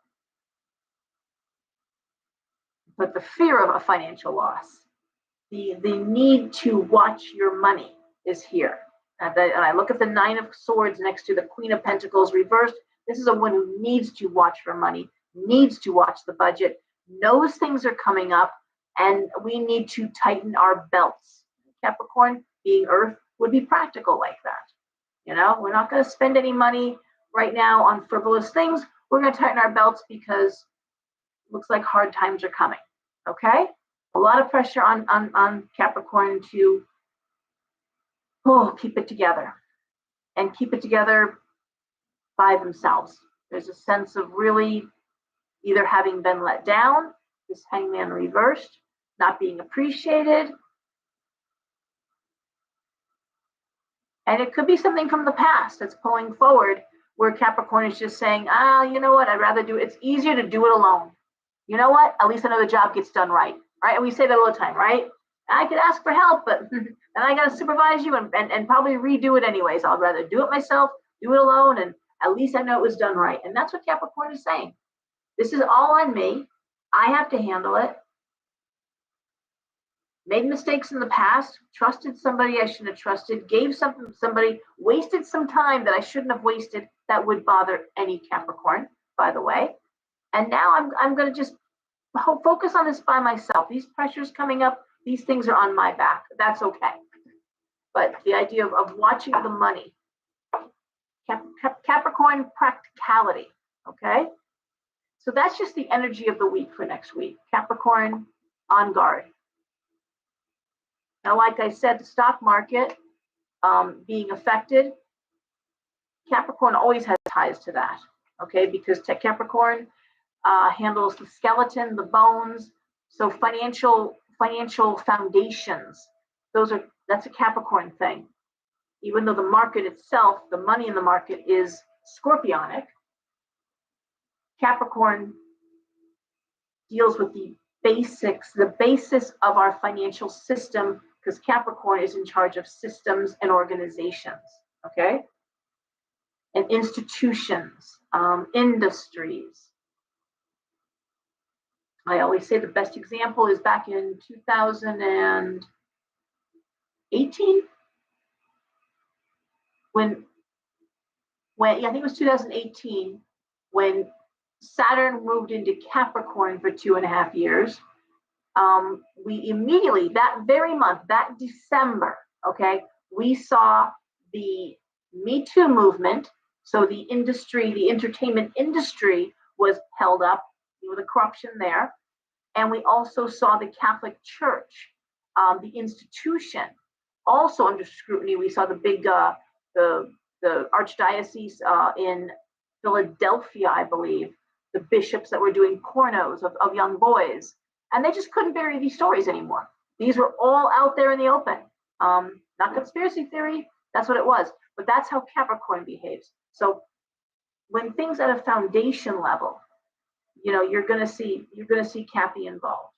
But the fear of a financial loss, the need to watch your money is here. And I look at the Nine of Swords next to the Queen of Pentacles reversed. This is a one who needs to watch for money, needs to watch the budget, knows things are coming up, and we need to tighten our belts. Capricorn, being Earth, would be practical like that. You know, we're not going to spend any money right now on frivolous things. We're going to tighten our belts because it looks like hard times are coming. Okay? A lot of pressure on Capricorn to keep it together and keep it together by themselves. There's a sense of really either having been let down, this Hangman reversed, not being appreciated. And it could be something from the past that's pulling forward where Capricorn is just saying, you know what, I'd rather do it. It's easier to do it alone. You know what? At least I know the job gets done right. Right? And we say that all the time, right? I could ask for help, but then I got to supervise you and probably redo it anyways. I'd rather do it myself, do it alone, and at least I know it was done right. And that's what Capricorn is saying. This is all on me. I have to handle it. Made mistakes in the past, trusted somebody I shouldn't have trusted, gave something to somebody, wasted some time that I shouldn't have wasted. That would bother any Capricorn, by the way. And now I'm going to just focus on this by myself. These pressures coming up, these things are on my back. That's okay. But the idea of watching the money, Capricorn practicality, okay? So that's just the energy of the week for next week. Capricorn on guard. Now, like I said, the stock market being affected, Capricorn always has ties to that, okay? Because Capricorn handles the skeleton, the bones, so financial foundations. That's a Capricorn thing. Even though the market itself, the money in the market is scorpionic, Capricorn deals with the basics, the basis of our financial system, because Capricorn is in charge of systems and organizations, okay? And institutions, industries. I always say the best example is back in 2018, when I think it was 2018, when Saturn moved into Capricorn for 2.5 years. We immediately, that very month, that December, okay, we saw the Me Too movement. So the industry, the entertainment industry was held up, the corruption there. And we also saw the Catholic Church, the institution, also under scrutiny. We saw the big, the archdiocese in Philadelphia, I believe, the bishops that were doing pornos of young boys. And they just couldn't bury these stories anymore. These were all out there in the open. Not conspiracy theory, that's what it was. But that's how Capricorn behaves. So when things at a foundation level, you're gonna see Cappy involved.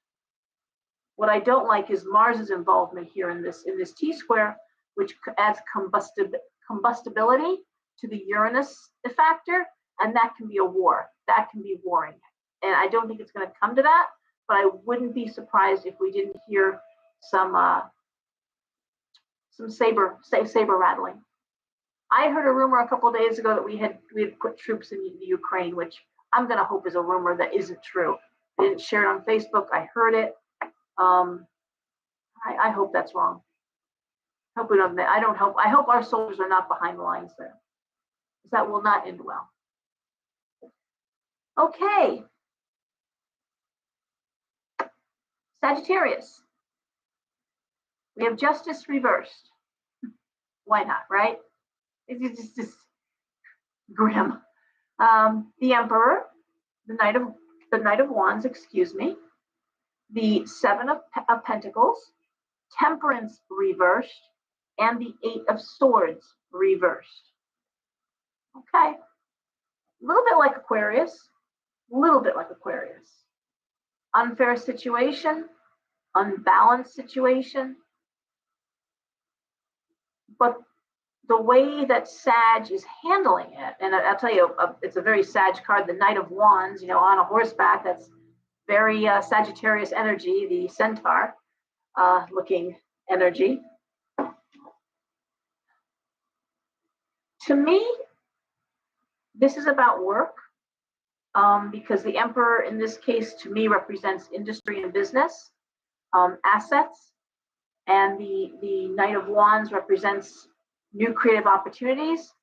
What I don't like is Mars's involvement here in this T-square, which adds combustibility to the Uranus factor, and that can be a war. That can be warring. And I don't think it's going to come to that, but I wouldn't be surprised if we didn't hear some saber rattling. I heard a rumor a couple of days ago that we had put troops in the Ukraine, which I'm going to hope is a rumor that isn't true. I didn't share it on Facebook. I heard it. I hope that's wrong. I hope our soldiers are not behind the lines there, because that will not end well. Okay. Sagittarius. We have justice reversed. Why not, right? It's just grim. The Emperor, the Knight of Wands, excuse me, the Seven of Pentacles, Temperance reversed, and the Eight of Swords reversed. Okay, a little bit like Aquarius, Unfair situation, unbalanced situation. but the way that Sag is handling it, and I'll tell you, it's a very Sag card, the Knight of Wands, on a horseback. That's very Sagittarius energy, the centaur looking energy. To me, this is about work, because the Emperor in this case to me represents industry and business, assets, and the Knight of Wands represents new creative opportunities,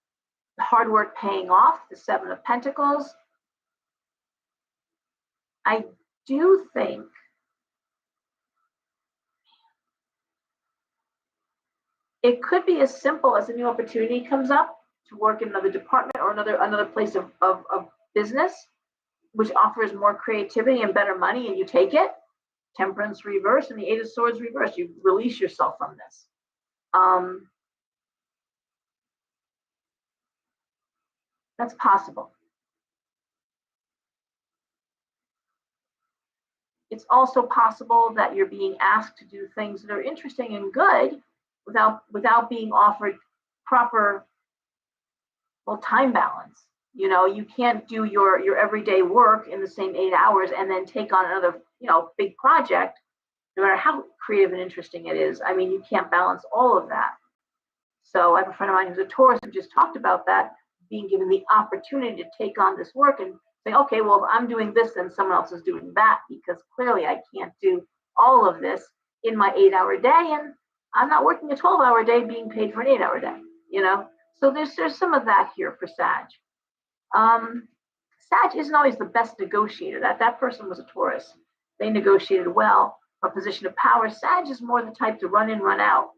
hard work paying off, the Seven of Pentacles. I do think it could be as simple as a new opportunity comes up to work in another department or another place of business, which offers more creativity and better money, and you take it. Temperance reverse and the Eight of Swords reverse. You release yourself from this. That's possible. It's also possible that you're being asked to do things that are interesting and good without being offered proper time balance. You can't do your everyday work in the same 8 hours and then take on another big project, no matter how creative and interesting it is. I mean, you can't balance all of that. So I have a friend of mine who's a Taurus who just talked about that, being given the opportunity to take on this work and say, okay, well, if I'm doing this, then someone else is doing that, because clearly I can't do all of this in my 8-hour day, and I'm not working a 12-hour day being paid for an 8-hour day, So there's some of that here for Sag. Sag isn't always the best negotiator. That person was a Taurus. They negotiated well from a position of power. Sag is more the type to run in, run out.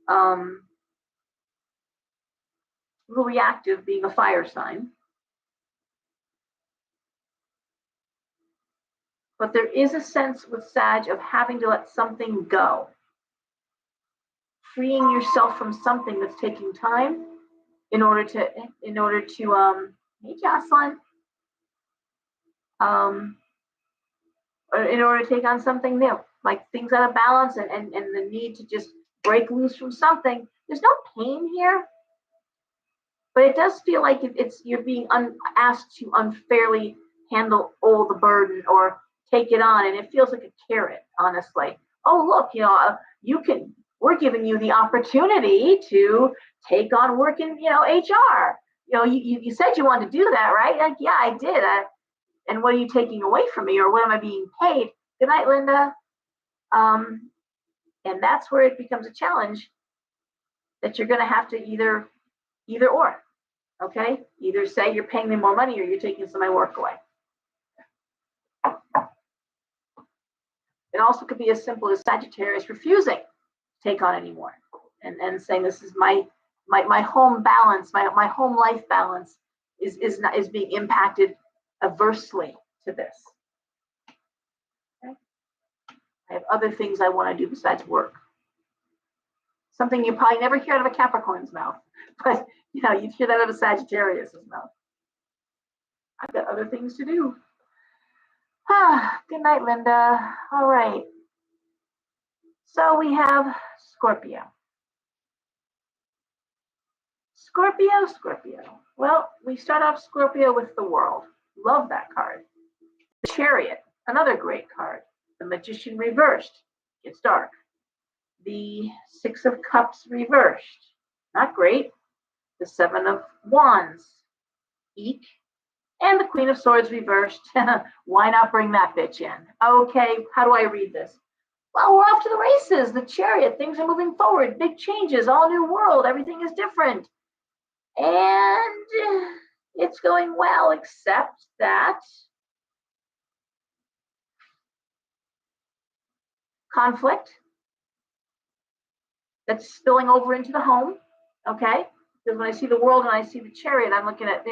A little reactive, being a fire sign. But there is a sense with Sag of having to let something go. Freeing yourself from something that's taking time in order to hey Jocelyn, in order to take on something new, like things out of balance and the need to just break loose from something. There's no pain here, but it does feel like you're being asked to unfairly handle all the burden or take it on, and it feels like a carrot, honestly. Oh, look, we're giving you the opportunity to take on work in, HR. You said you wanted to do that, right? Like, yeah, I did. And what are you taking away from me, or what am I being paid? Good night, Linda. And that's where it becomes a challenge, that you're going to have to either or, okay? Either say you're paying me more money or you're taking some of my work away. It also could be as simple as Sagittarius refusing to take on any more and saying, this is my home balance, my home life balance is being impacted adversely to this. Okay? I have other things I want to do besides work. Something you probably never hear out of a Capricorn's mouth, but you'd hear that out of Sagittarius's mouth. I've got other things to do. Good night, Linda. All right. So we have Scorpio. Scorpio. Well, we start off Scorpio with the World. Love that card. The Chariot, another great card. The Magician reversed. It's dark. The Six of Cups reversed. Not great. The Seven of Wands. Eek. And the Queen of Swords reversed. Why not bring that bitch in? Okay, how do I read this? Well, we're off to the races. The Chariot, things are moving forward. Big changes, all new world. Everything is different. And it's going well, except that conflict that's spilling over into the home, okay? Because when I see the World and I see the Chariot, I'm looking at,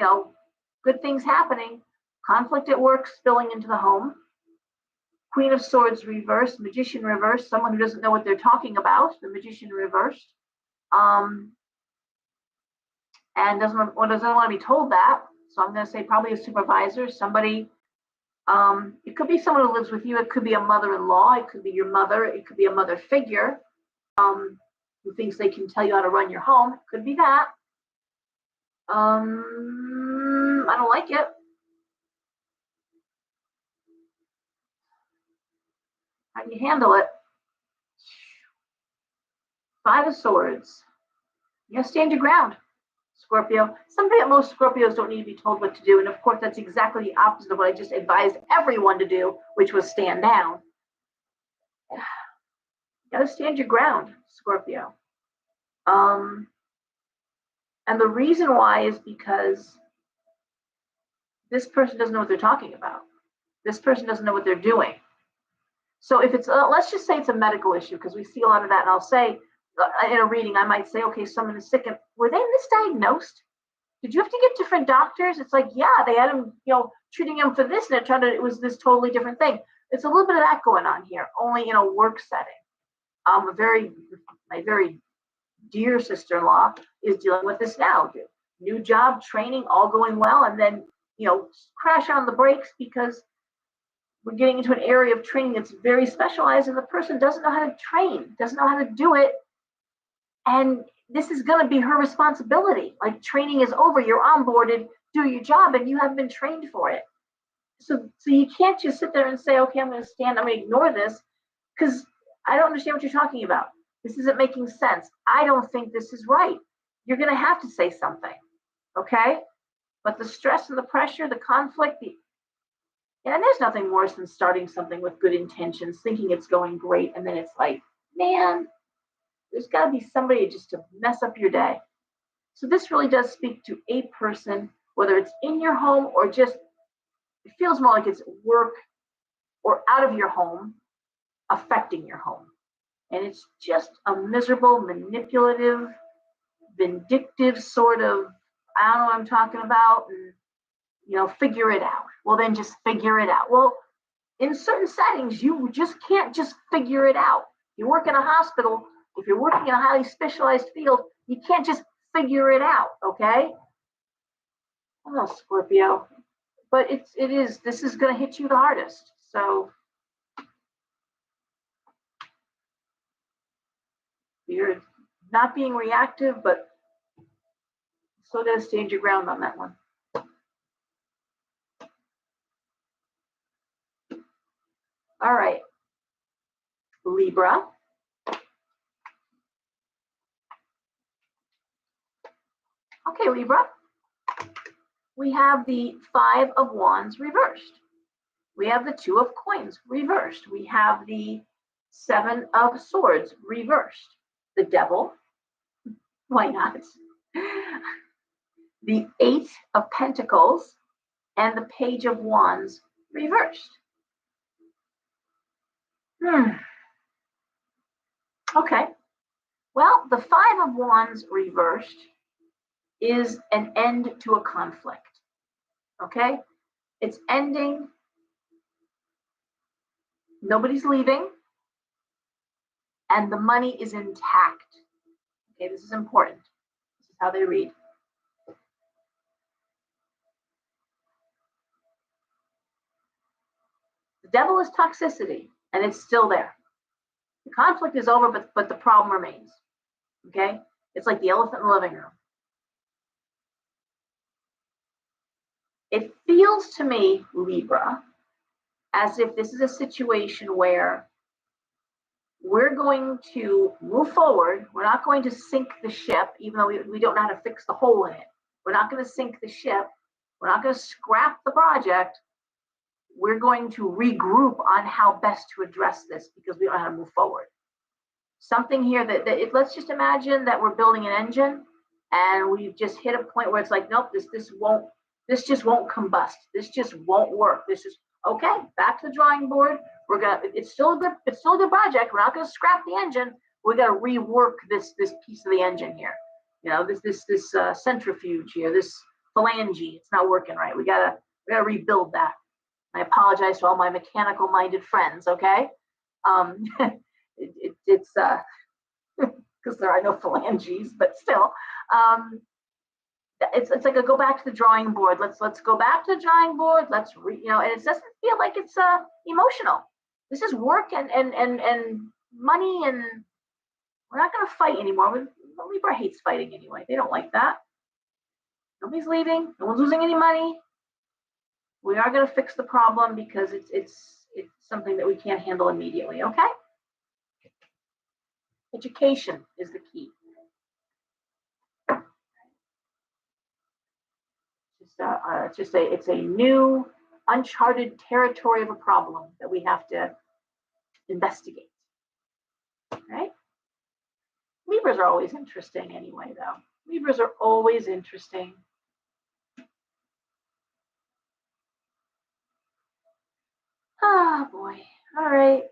good things happening. Conflict at work spilling into the home. Queen of Swords reversed, Magician reversed, someone who doesn't know what they're talking about, the Magician reversed. And doesn't want to be told that. So I'm going to say probably a supervisor, somebody. It could be someone who lives with you. It could be a mother-in-law. It could be your mother. It could be a mother figure. who thinks they can tell you how to run your home. Could be that. I don't like it. How do you handle it? Five of Swords. You gotta stand your ground, Scorpio. Something that most Scorpios don't need to be told what to do. And of course, that's exactly the opposite of what I just advised everyone to do, which was stand down. You gotta stand your ground, Scorpio. And the reason why is because this person doesn't know what they're talking about. This person doesn't know what they're doing. So if it's, let's just say it's a medical issue, because we see a lot of that. And I'll say in a reading, I might say, okay, someone is sick. And were they misdiagnosed? Did you have to get different doctors? It's like, yeah, they had him, treating him for this, and it was this totally different thing. It's a little bit of that going on here, only in a work setting. My very dear sister-in-law is dealing with this now. New job, training, all going well, and then, crash on the brakes because we're getting into an area of training that's very specialized, and the person doesn't know how to train, doesn't know how to do it. And this is going to be her responsibility. Like, training is over, you're onboarded, do your job, and you haven't been trained for it. So you can't just sit there and say, okay, I'm going to ignore this, because I don't understand what you're talking about. This isn't making sense. I don't think this is right. You're going to have to say something, okay? But the stress and the pressure, the conflict, and there's nothing worse than starting something with good intentions, thinking it's going great, and then it's like, man, there's got to be somebody just to mess up your day. So this really does speak to a person, whether it's in your home or just, it feels more like it's work or out of your home, affecting your home. And it's just a miserable, manipulative, vindictive sort of, I don't know what I'm talking about, and, figure it out. Well, then just figure it out. Well, in certain settings, you just can't just figure it out. You work in a hospital, if you're working in a highly specialized field, you can't just figure it out, okay? Oh, Scorpio. But this is going to hit you the hardest. So you're not being reactive, but still got to stand your ground on that one. All right, Libra. Okay, Libra. We have the Five of Wands reversed. We have the Two of Coins reversed. We have the Seven of Swords reversed. The Devil. Why not? The Eight of Pentacles and the Page of Wands reversed. Okay. Well, the Five of Wands reversed is an end to a conflict. Okay? It's ending. Nobody's leaving. And the money is intact. Okay, this is important. This is how they read. The Devil is toxicity, and it's still there. The conflict is over, but the problem remains. Okay? It's like the elephant in the living room. It feels to me, Libra, as if this is a situation where we're going to move forward. We're not going to sink the ship, even though we don't know how to fix the hole in it. We're not going to sink the ship. We're not going to scrap the project. We're going to regroup on how best to address this because we don't know how to move forward. Something here let's just imagine that we're building an engine and we've just hit a point where it's like, nope, this just won't combust. This just won't work. This is okay. Back to the drawing board. It's still a good project. We're not gonna scrap the engine. We gotta rework this piece of the engine here. This centrifuge here, this phalange, it's not working right. We gotta rebuild that. I apologize to all my mechanical minded friends, okay? It's because there are no phalanges, but still, it's like a go back to the drawing board. Let's go back to the drawing board. And it doesn't feel like it's emotional. This is work and money, and We're not going to fight anymore. Libra hates fighting anyway. They don't like that. Nobody's leaving. No one's losing any money. We are going to fix the problem because it's something that we can't handle immediately. Okay. Education is the key. It's a new, uncharted territory of a problem that we have to investigate. Right? Libras are always interesting anyway, though. Libras are always interesting. Oh boy. All right.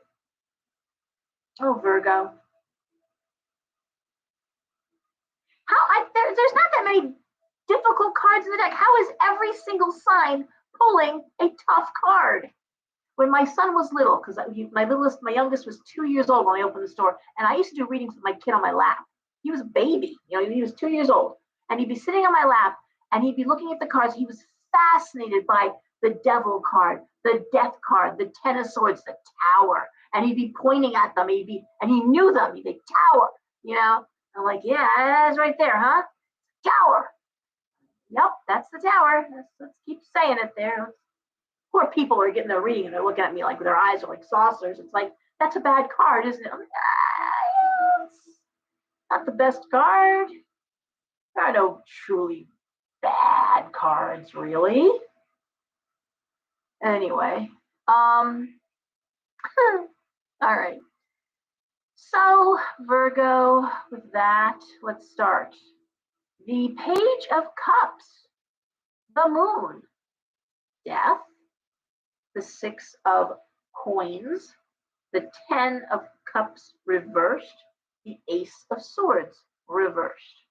Oh, Virgo. There's not that many difficult cards in the deck. How is every single sign pulling a tough card? When my son was little, because my youngest was 2 years old when I opened the store, and I used to do readings with my kid on my lap. He was a baby, he was 2 years old, and he'd be sitting on my lap, and he'd be looking at the cards. He was fascinated by the Devil card, the Death card, the Ten of Swords, the Tower, and he'd be pointing at them. And he knew them. He'd be Tower, I'm like, yeah, that's right there, huh? Tower. Yep, that's the Tower. Let's keep saying it there. Poor people are getting their reading and they're looking at me like their eyes are like saucers. It's like, that's a bad card, isn't it? I'm like, it's not the best card. There are no truly bad cards, really. Anyway, all right. So, Virgo, with that, let's start. The Page of Cups, the Moon, Death, the Six of Coins, the Ten of Cups reversed, the Ace of Swords reversed.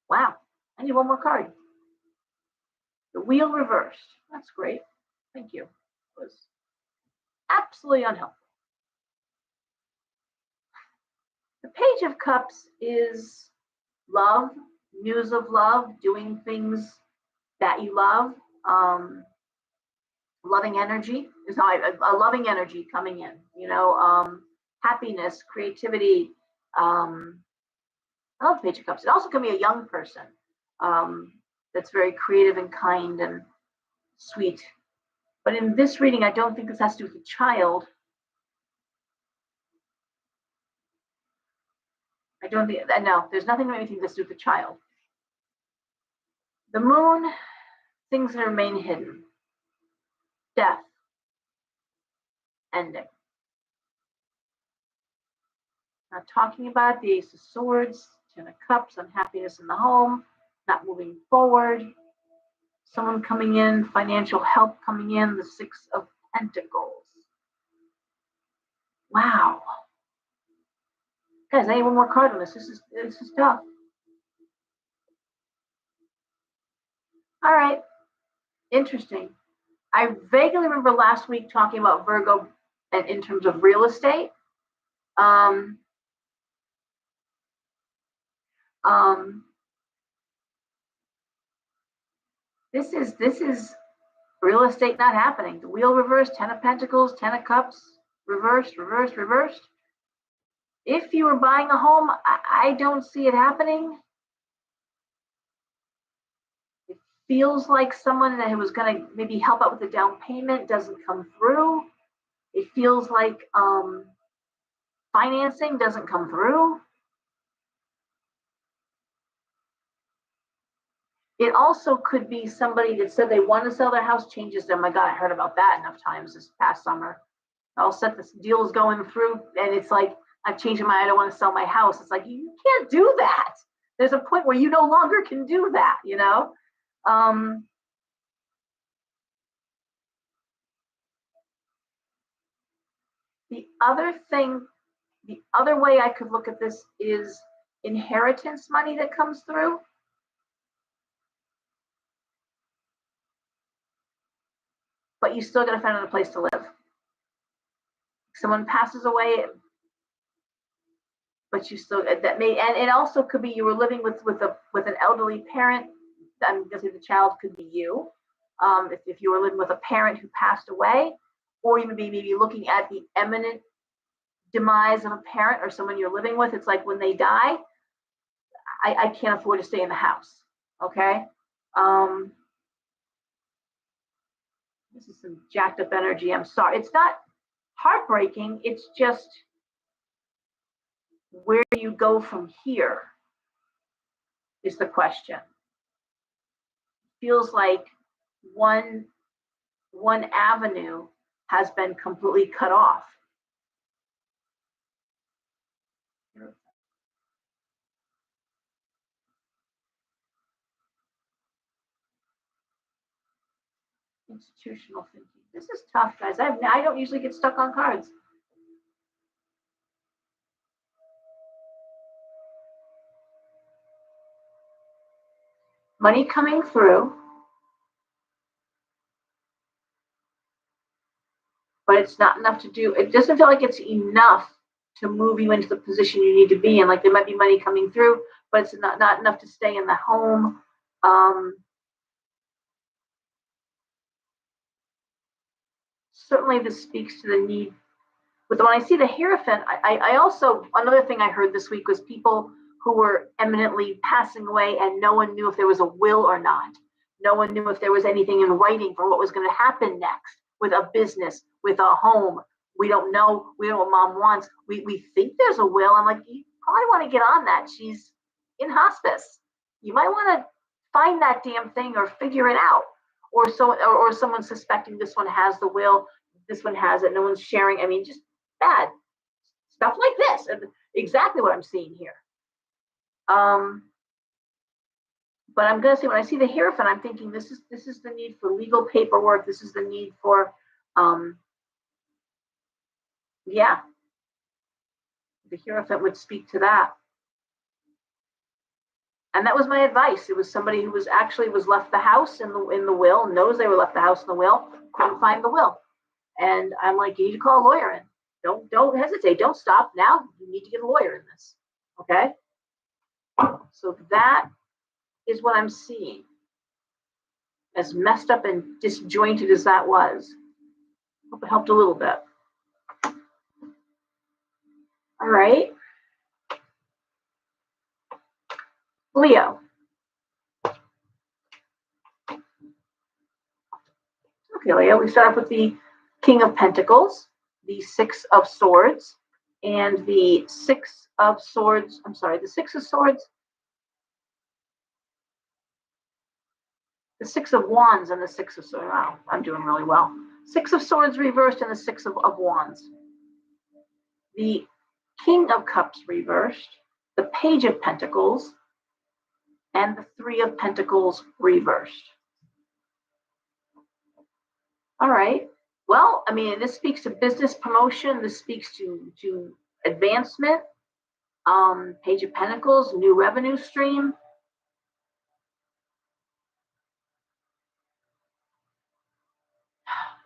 Wow, I need one more card. The Wheel reversed. That's great. Thank you. It was absolutely unhelpful. The Page of Cups is love, news of love, doing things that you love. Loving energy is a loving energy coming in. Happiness, creativity. I love the Page of Cups. It also can be a young person that's very creative and kind and sweet. But in this reading, I don't think this has to do with a child. I don't think, no, there's nothing that anything that's to do with a child. The Moon, things that remain hidden. Death, ending. Not talking about the Ace of Swords, Ten of Cups, unhappiness in the home, not moving forward. Someone coming in, financial help coming in, the Six of Pentacles. Wow. Guys, I need one more card on this. This is tough. All right. Interesting. I vaguely remember last week talking about Virgo in terms of real estate. This is real estate not happening. The Wheel reversed, Ten of Pentacles, Ten of Cups, reversed, reversed, reversed. If you were buying a home, I don't see it happening. It feels like someone that was going to maybe help out with the down payment doesn't come through. It feels like financing doesn't come through. It also could be somebody that said they want to sell their house, changes their, my God, I heard about that enough times this past summer. All set, this deal is going through, and it's like, I've changed my mind, I don't want to sell my house. It's like, you can't do that. There's a point where you no longer can do that, The other thing, the other way I could look at this is inheritance money that comes through. But you still got to find another place to live. Someone passes away, but you still, that may, and it also could be you were living with an elderly parent I'm going to say the child could be you. If you were living with a parent who passed away, or even maybe looking at the imminent demise of a parent or someone you're living with, it's like when they die, I can't afford to stay in the house. Okay. This is some jacked up energy. I'm sorry. It's not heartbreaking. It's just where do you go from here is the question. Feels like one avenue has been completely cut off. Institutional thinking. This is tough, guys. I don't usually get stuck on cards. Money coming through, but it's not enough to do. It doesn't feel like it's enough to move you into the position you need to be in. Like there might be money coming through, but it's not enough to stay in the home. Certainly this speaks to the need. But when I see the Hierophant, I also, another thing I heard this week was people who were eminently passing away and no one knew if there was a will or not. No one knew if there was anything in writing for what was going to happen next with a business, with a home. We don't know. We don't know what mom wants. We think there's a will. I'm like, you probably want to get on that. She's in hospice. You might want to find that damn thing or figure it out. Or someone suspecting this one has the will, this one has it, no one's sharing. I mean, just bad stuff like this, and exactly what I'm seeing here. But I'm gonna say when I see the Hierophant, I'm thinking this is the need for legal paperwork. This is the need for, yeah, the Hierophant would speak to that. And that was my advice. It was somebody who was left the house in the will, knows they were left the house in the will, couldn't find the will. And I'm like, you need to call a lawyer in. Don't hesitate. Don't stop now. You need to get a lawyer in this. Okay. So that is what I'm seeing. As messed up and disjointed as that was, hope it helped a little bit. All right. Leo. Okay, Leo, we start off with the King of Pentacles, the Six of Swords, and the Six of Swords. I'm sorry, the Six of Swords, the Six of Wands, and the Six of Swords. Wow, I'm doing really well. Six of Swords reversed and the Six of Wands. The King of Cups reversed, the Page of Pentacles, and the Three of Pentacles reversed. All right. Well, I mean, this speaks to business promotion. This speaks to advancement. Page of Pentacles, new revenue stream.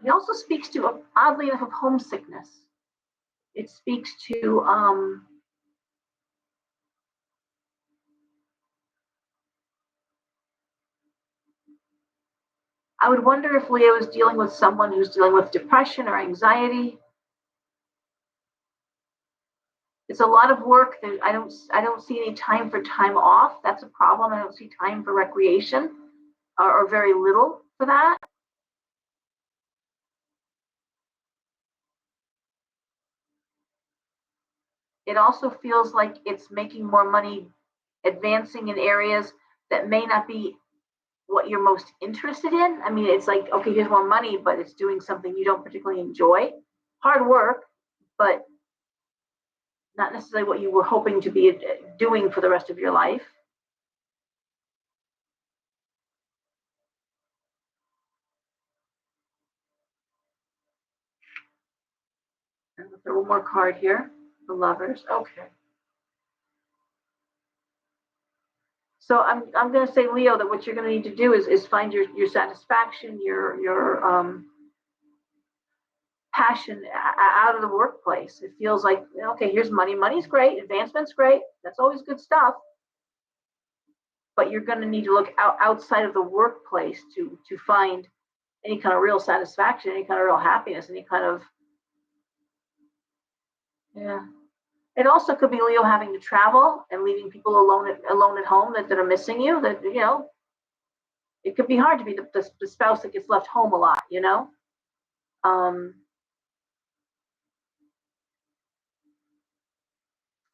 It also speaks to, oddly enough, of homesickness. It speaks to I would wonder if Leo is dealing with someone who's dealing with depression or anxiety. It's a lot of work. I don't see any time for time off. That's a problem. I don't see time for recreation, or very little for that. It also feels like it's making more money, advancing in areas that may not be what you're most interested in. I mean, it's like, okay, here's more money, but it's doing something you don't particularly enjoy. Hard work, but not necessarily what you were hoping to be doing for the rest of your life. And we'll throw one more card here. The Lovers. Okay. So I'm going to say, Leo, that what you're going to need to do is find your satisfaction, your passion out of the workplace. It feels like, okay, here's money. Money's great. Advancement's great. That's always good stuff. but you're going to need to look outside of the workplace to find any kind of real satisfaction, any kind of real happiness, any kind of, yeah. It also could be Leo having to travel and leaving people alone at home that are missing you. That, you know, it could be hard to be the spouse that gets left home a lot, you know.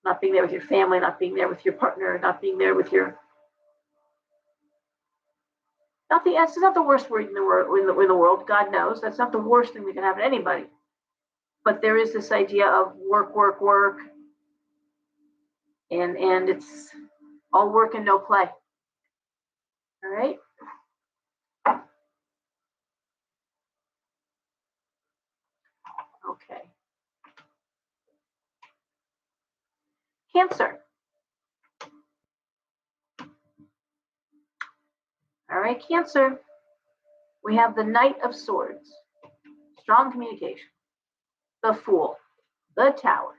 Not being there with your family, not being there with your partner, not being there with your. That's not the worst word in the world. God knows that's not the worst thing that can happen to anybody. But there is this idea of work, work, work, and it's all work and no play. All right. Okay. Cancer. All right, Cancer. We have the Knight of Swords, strong communication, the Fool, the Tower,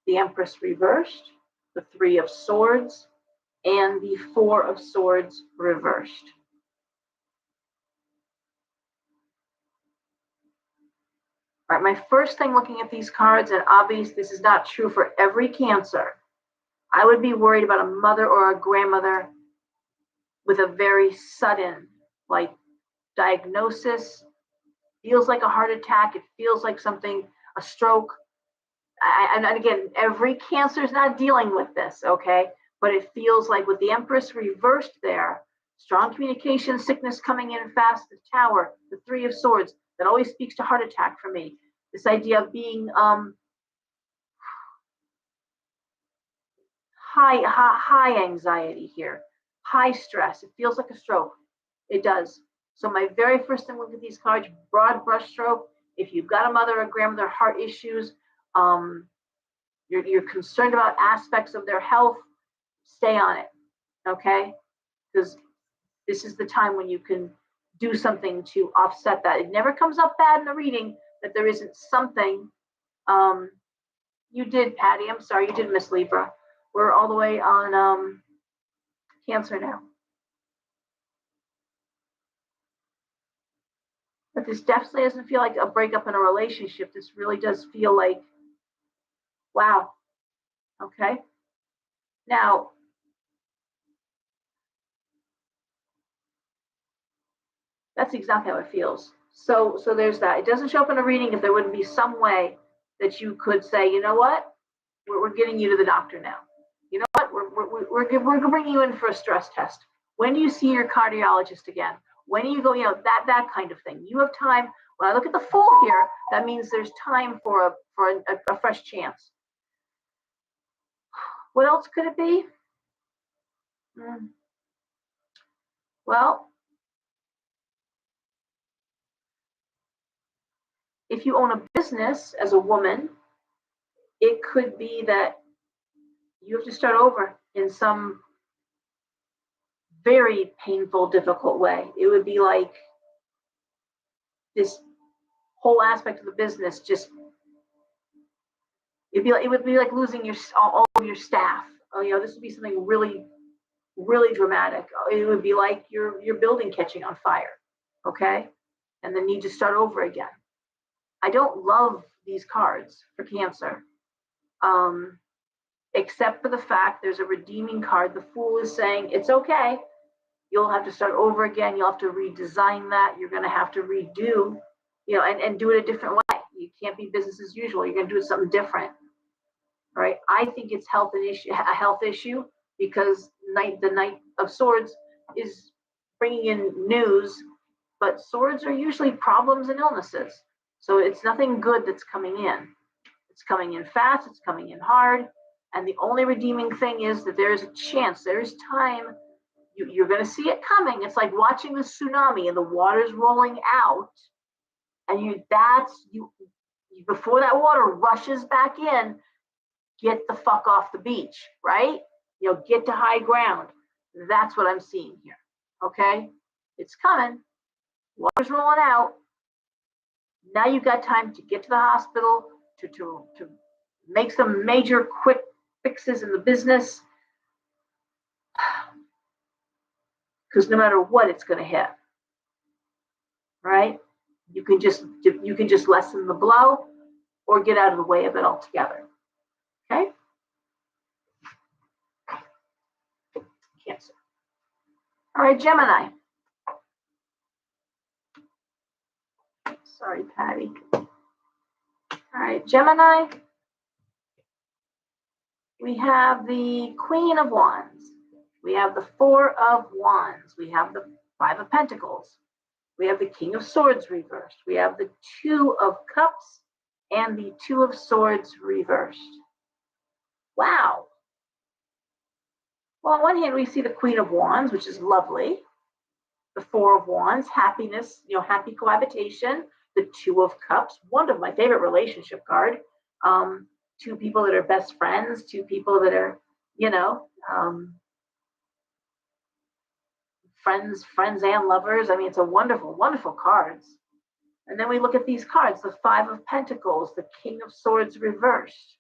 the Empress reversed, the Three of Swords, and the Four of Swords reversed. All right, my first thing looking at these cards, and obviously this is not true for every Cancer, I would be worried about a mother or a grandmother with a very sudden, like, diagnosis. Feels like a heart attack. It feels like something, a stroke. And again, every Cancer is not dealing with this, okay? But it feels like with the Empress reversed there, strong communication, sickness coming in fast, the Tower, the Three of Swords, that always speaks to heart attack for me. This idea of being high anxiety here, high stress. It feels like a stroke. It does. So my very first thing, look at these cards, broad brush stroke. If you've got a mother or grandmother, heart issues, you're concerned about aspects of their health, stay on it, okay? Because this is the time when you can do something to offset that. It never comes up bad in the reading that there isn't something. You did, Patty. I'm sorry, you did miss Libra. We're all the way on Cancer now. But this definitely doesn't feel like a breakup in a relationship. This really does feel like, wow, okay. Now, that's exactly how it feels. So there's that. It doesn't show up in a reading if there wouldn't be some way that you could say, you know what, we're getting you to the doctor now. You know what, we're bringing you in for a stress test. When do you see your cardiologist again? When do you go, you know, that kind of thing. You have time. When I look at the Fool here, that means there's time for a fresh chance. What else could it be? Well, if you own a business as a woman, it could be that you have to start over in some very painful, difficult way. It would be like this whole aspect of the business just, it would be like losing all of your staff. You know, this would be something really, really dramatic. It would be like your building catching on fire, okay? And then you just start over again. I don't love these cards for Cancer, except for the fact there's a redeeming card. The Fool is saying, it's okay. You'll have to start over again. You'll have to redesign that. You're going to have to redo, you know, and do it a different way. You can't be business as usual. You're going to do something different, right? I think it's a health issue, because the Knight of Swords is bringing in news, but swords are usually problems and illnesses. So it's nothing good that's coming in. It's coming in fast. It's coming in hard. And the only redeeming thing is that there is a chance, there is time. You're going to see it coming. It's like watching the tsunami and the water's rolling out, and before that water rushes back in, get the fuck off the beach, right? You know, get to high ground. That's what I'm seeing here. Okay, it's coming. Water's rolling out. Now you've got time to get to the hospital, to make some major quick fixes in the business. because no matter what, it's going to hit, right? You can just lessen the blow or get out of the way of it altogether. Okay? Cancer. All right, Gemini. Sorry, Patty. All right, Gemini. We have the Queen of Wands. We have the Four of Wands. We have the Five of Pentacles. We have the King of Swords reversed. We have the Two of Cups and the Two of Swords reversed. Wow. Well, on one hand, we see the Queen of Wands, which is lovely. The Four of Wands, happiness, happy cohabitation. The Two of Cups, one of my favorite relationship card. Two people that are best friends, two people that are, friends and lovers. I mean, it's a wonderful, wonderful cards. And then we look at these cards, the Five of Pentacles, the King of Swords reversed,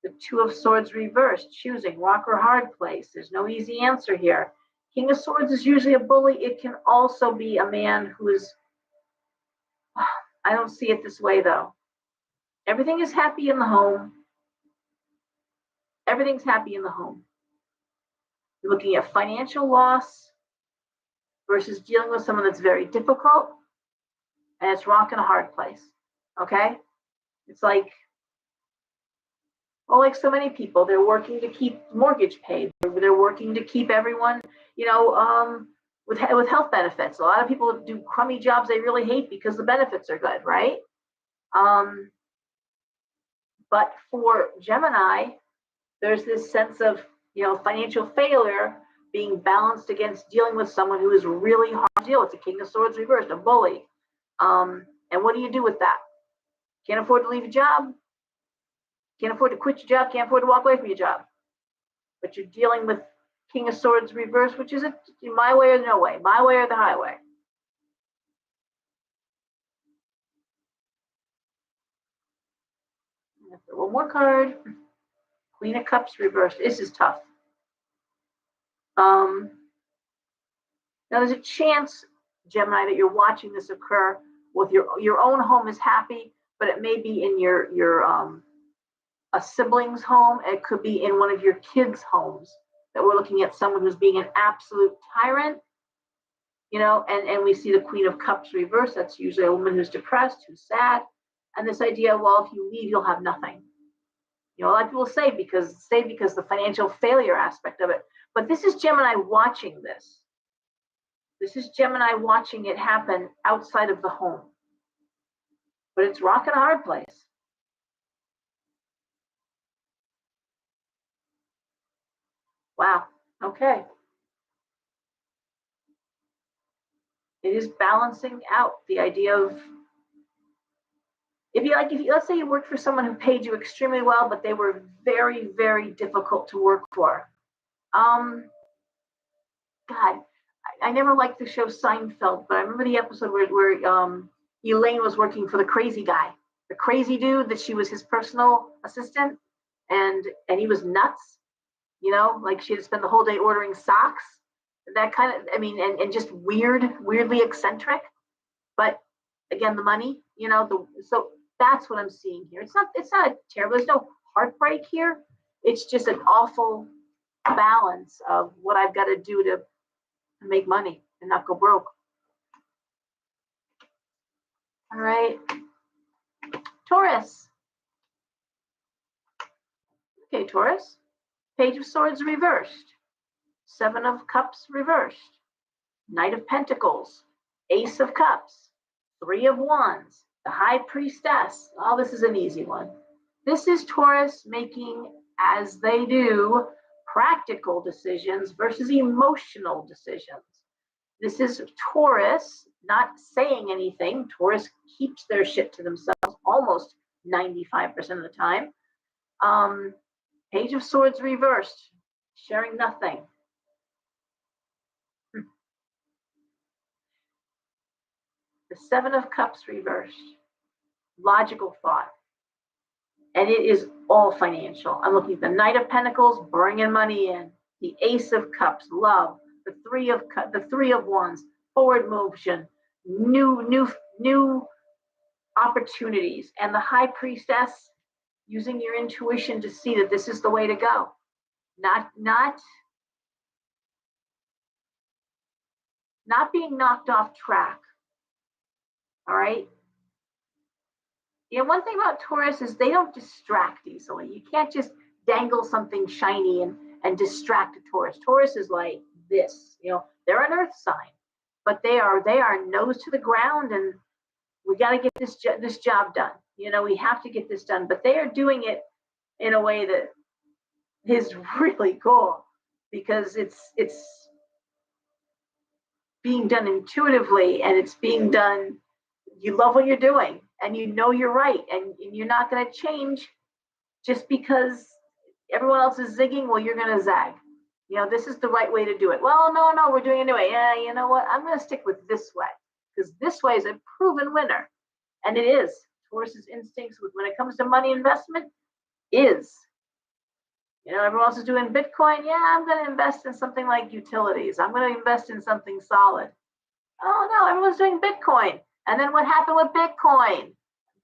the Two of Swords reversed, choosing rock or hard place. There's no easy answer here. King of Swords is usually a bully. It can also be a man who is, I don't see it this way though. Everything is happy in the home. Everything's happy in the home. You're looking at financial loss versus dealing with someone that's very difficult, and it's rock in a hard place. Okay? It's like, well, like so many people, they're working to keep mortgage paid. They're working to keep everyone, with health benefits. A lot of people do crummy jobs they really hate because the benefits are good, right? But for Gemini, there's this sense of, financial failure being balanced against dealing with someone who is really hard to deal with. It's a King of Swords reversed, a bully. And what do you do with that? Can't afford to leave a job. Can't afford to quit your job. Can't afford to walk away from your job. But you're dealing with King of Swords reversed, which is my way or no way, my way or the highway. One more card. Queen of Cups reversed. This is tough. Now there's a chance, Gemini, that you're watching this occur with your own home is happy, but it may be in your a sibling's home. It could be in one of your kids' homes that we're looking at someone who's being an absolute tyrant, and we see the Queen of Cups reversed. That's usually a woman who's depressed, who's sad. And this idea, well, if you leave, you'll have nothing. A lot of people say because the financial failure aspect of it. But this is Gemini watching this. This is Gemini watching it happen outside of the home. But it's rock and a hard place. Wow. Okay. It is balancing out the idea of, if you let's say you worked for someone who paid you extremely well, but they were very, very difficult to work for. God, I never liked the show Seinfeld, but I remember the episode where Elaine was working for the crazy guy, the crazy dude that she was his personal assistant, and he was nuts, like she had to spend the whole day ordering socks, that kind of, and just weirdly eccentric. But again, the money, so that's what I'm seeing here. It's not terrible. There's no heartbreak here. It's just an awful balance of what I've got to do to make money and not go broke. All right. Taurus. Okay, Taurus. Page of Swords reversed. Seven of Cups reversed. Knight of Pentacles. Ace of Cups. Three of Wands. The High Priestess. Oh, this is an easy one. This is Taurus making, as they do, practical decisions versus emotional decisions. This is Taurus not saying anything. Taurus keeps their shit to themselves almost 95% of the time. Page of Swords reversed, sharing nothing. The Seven of Cups reversed, logical thought. And it is all financial. I'm looking at the Knight of Pentacles, bringing money in. The Ace of Cups, love. the three of wands, forward motion, new opportunities, and the high priestess using your intuition to see that this is the way to go. Not being knocked off track. All right. You know, one thing about Taurus is they don't distract easily. You can't just dangle something shiny and distract a Taurus. Taurus is like this, you know, they're an earth sign, but they are nose to the ground, and we got to get this job done. You know, we have to get this done, but they are doing it in a way that is really cool, because it's being done intuitively, and it's being done, you love what you're doing, and you know you're right, and you're not going to change just because everyone else is zigging. Well, you're going to zag. You know, this is the right way to do it. Well, no, we're doing it anyway. Yeah, you know what? I'm going to stick with this way, because this way is a proven winner. And it is. Taurus's instincts when it comes to money investment is, you know, everyone else is doing Bitcoin. Yeah, I'm going to invest in something like utilities. I'm going to invest in something solid. Oh no, everyone's doing Bitcoin. And then what happened with Bitcoin?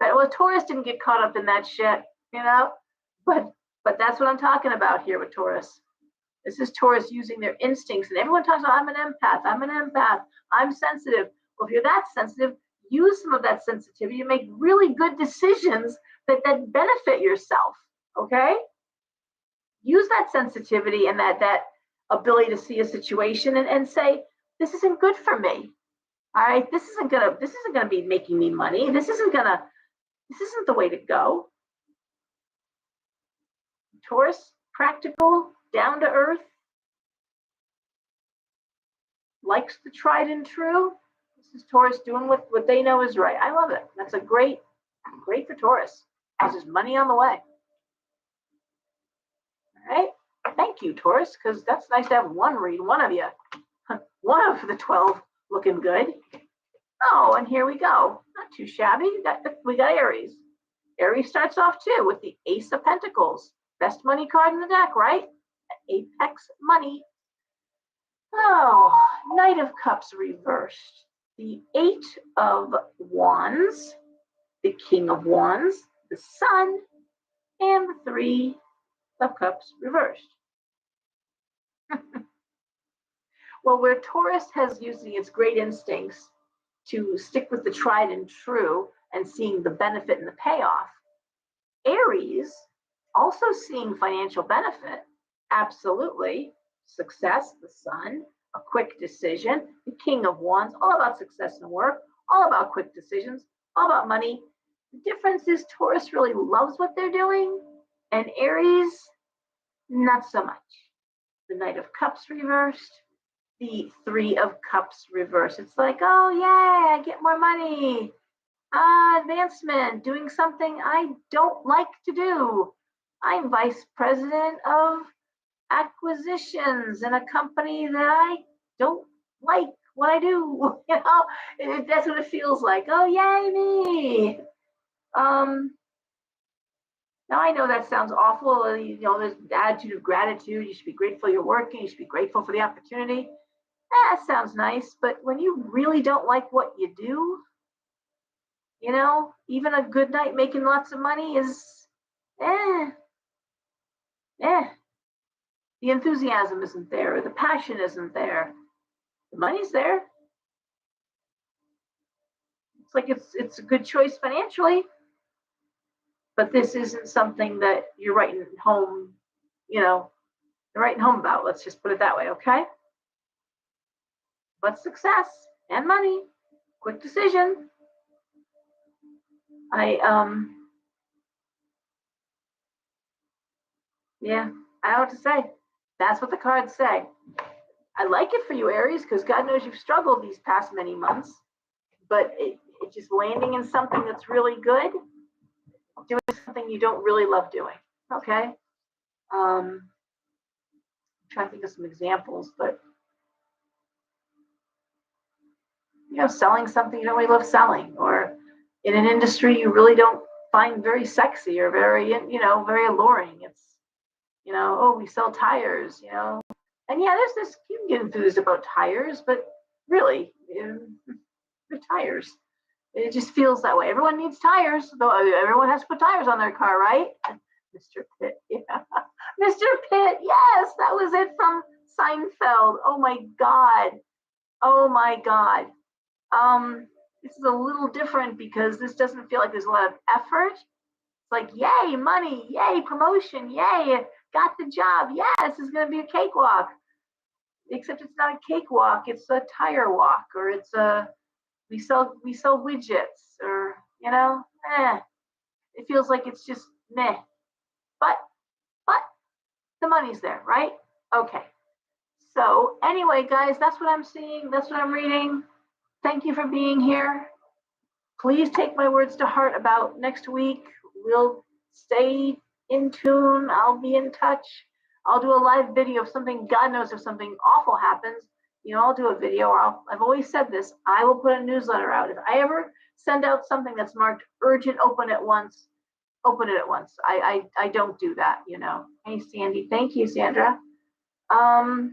Well, Taurus didn't get caught up in that shit, you know? But that's what I'm talking about here with Taurus. This is Taurus using their instincts. And everyone talks about, I'm an empath, I'm sensitive. Well, if you're that sensitive, use some of that sensitivity to make really good decisions that benefit yourself, okay? Use that sensitivity and that ability to see a situation and say, this isn't good for me. All right, this isn't gonna be making me money. This isn't the way to go. Taurus, practical, down to earth, likes the tried and true. This is Taurus doing what they know is right. I love it. That's a great for Taurus. This is money on the way. All right. Thank you, Taurus, because that's nice to have one of you. One of the 12 looking good. Oh, and here we go. Not too shabby. We got Aries. Aries starts off too with the Ace of Pentacles. Best money card in the deck, right? Apex money. Oh, Knight of Cups reversed. The Eight of Wands, the King of Wands, the Sun, and the Three of Cups reversed. Well, where Taurus has using its great instincts to stick with the tried and true and seeing the benefit and the payoff, Aries, also seeing financial benefit, absolutely, success, the Sun, a quick decision, the King of Wands, all about success and work, all about quick decisions, all about money. The difference is Taurus really loves what they're doing, and Aries, not so much. The Knight of Cups reversed, the Three of Cups reversed. It's like, oh yeah, I get more money. Advancement, doing something I don't like to do. I'm vice president of acquisitions in a company that I don't like what I do. You know, that's what it feels like. Oh, yay me. Now I know that sounds awful. You know, there's the attitude of gratitude. You should be grateful you're working. You should be grateful for the opportunity. That sounds nice, but when you really don't like what you do, you know, even a good night making lots of money is, The enthusiasm isn't there, or the passion isn't there. The money's there. It's like it's a good choice financially, but this isn't something that you're writing home, you know, about. Let's just put it that way, okay? But success and money, quick decision. I don't know what to say. That's what the cards say. I like it for you, Aries, because God knows you've struggled these past many months, but it just landing in something that's really good, doing something you don't really love doing. Okay. I'm trying to think of some examples, but you know, selling something you don't really love selling, or in an industry you really don't find very sexy or very, you know, very alluring. It's, you know, oh, we sell tires, you know, And yeah, there's this, you can get enthused about tires, but really, the tires. It just feels that way. Everyone needs tires, though everyone has to put tires on their car, right? Mr. Pitt, yeah. Mr. Pitt, yes, that was it from Seinfeld. Oh my God. Oh my God. This is a little different because this doesn't feel like there's a lot of effort. It's like, yay, money, yay, promotion, yay, got the job. Yeah, this is going to be a cakewalk. Except it's not a cakewalk, it's a tire walk, or it's a we sell widgets, or it feels like it's just meh. But the money's there, right? Okay. So anyway, guys, that's what I'm seeing. That's what I'm reading. Thank you for being here. Please take my words to heart about next week. We'll stay in tune. I'll be in touch. I'll do a live video if something, God knows if something awful happens, I'll do a video, or I've always said this, I will put a newsletter out. If I ever send out something that's marked urgent, open it at once. I don't do that, Hey, Sandy. Thank you, Sandra. All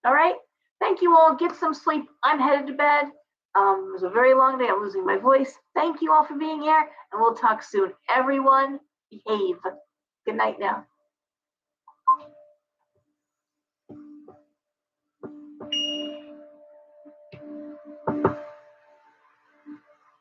right. Thank you all. Get some sleep. I'm headed to bed. It was a very long day. I'm losing my voice. Thank you all for being here, and we'll talk soon. Everyone, behave. Good night now.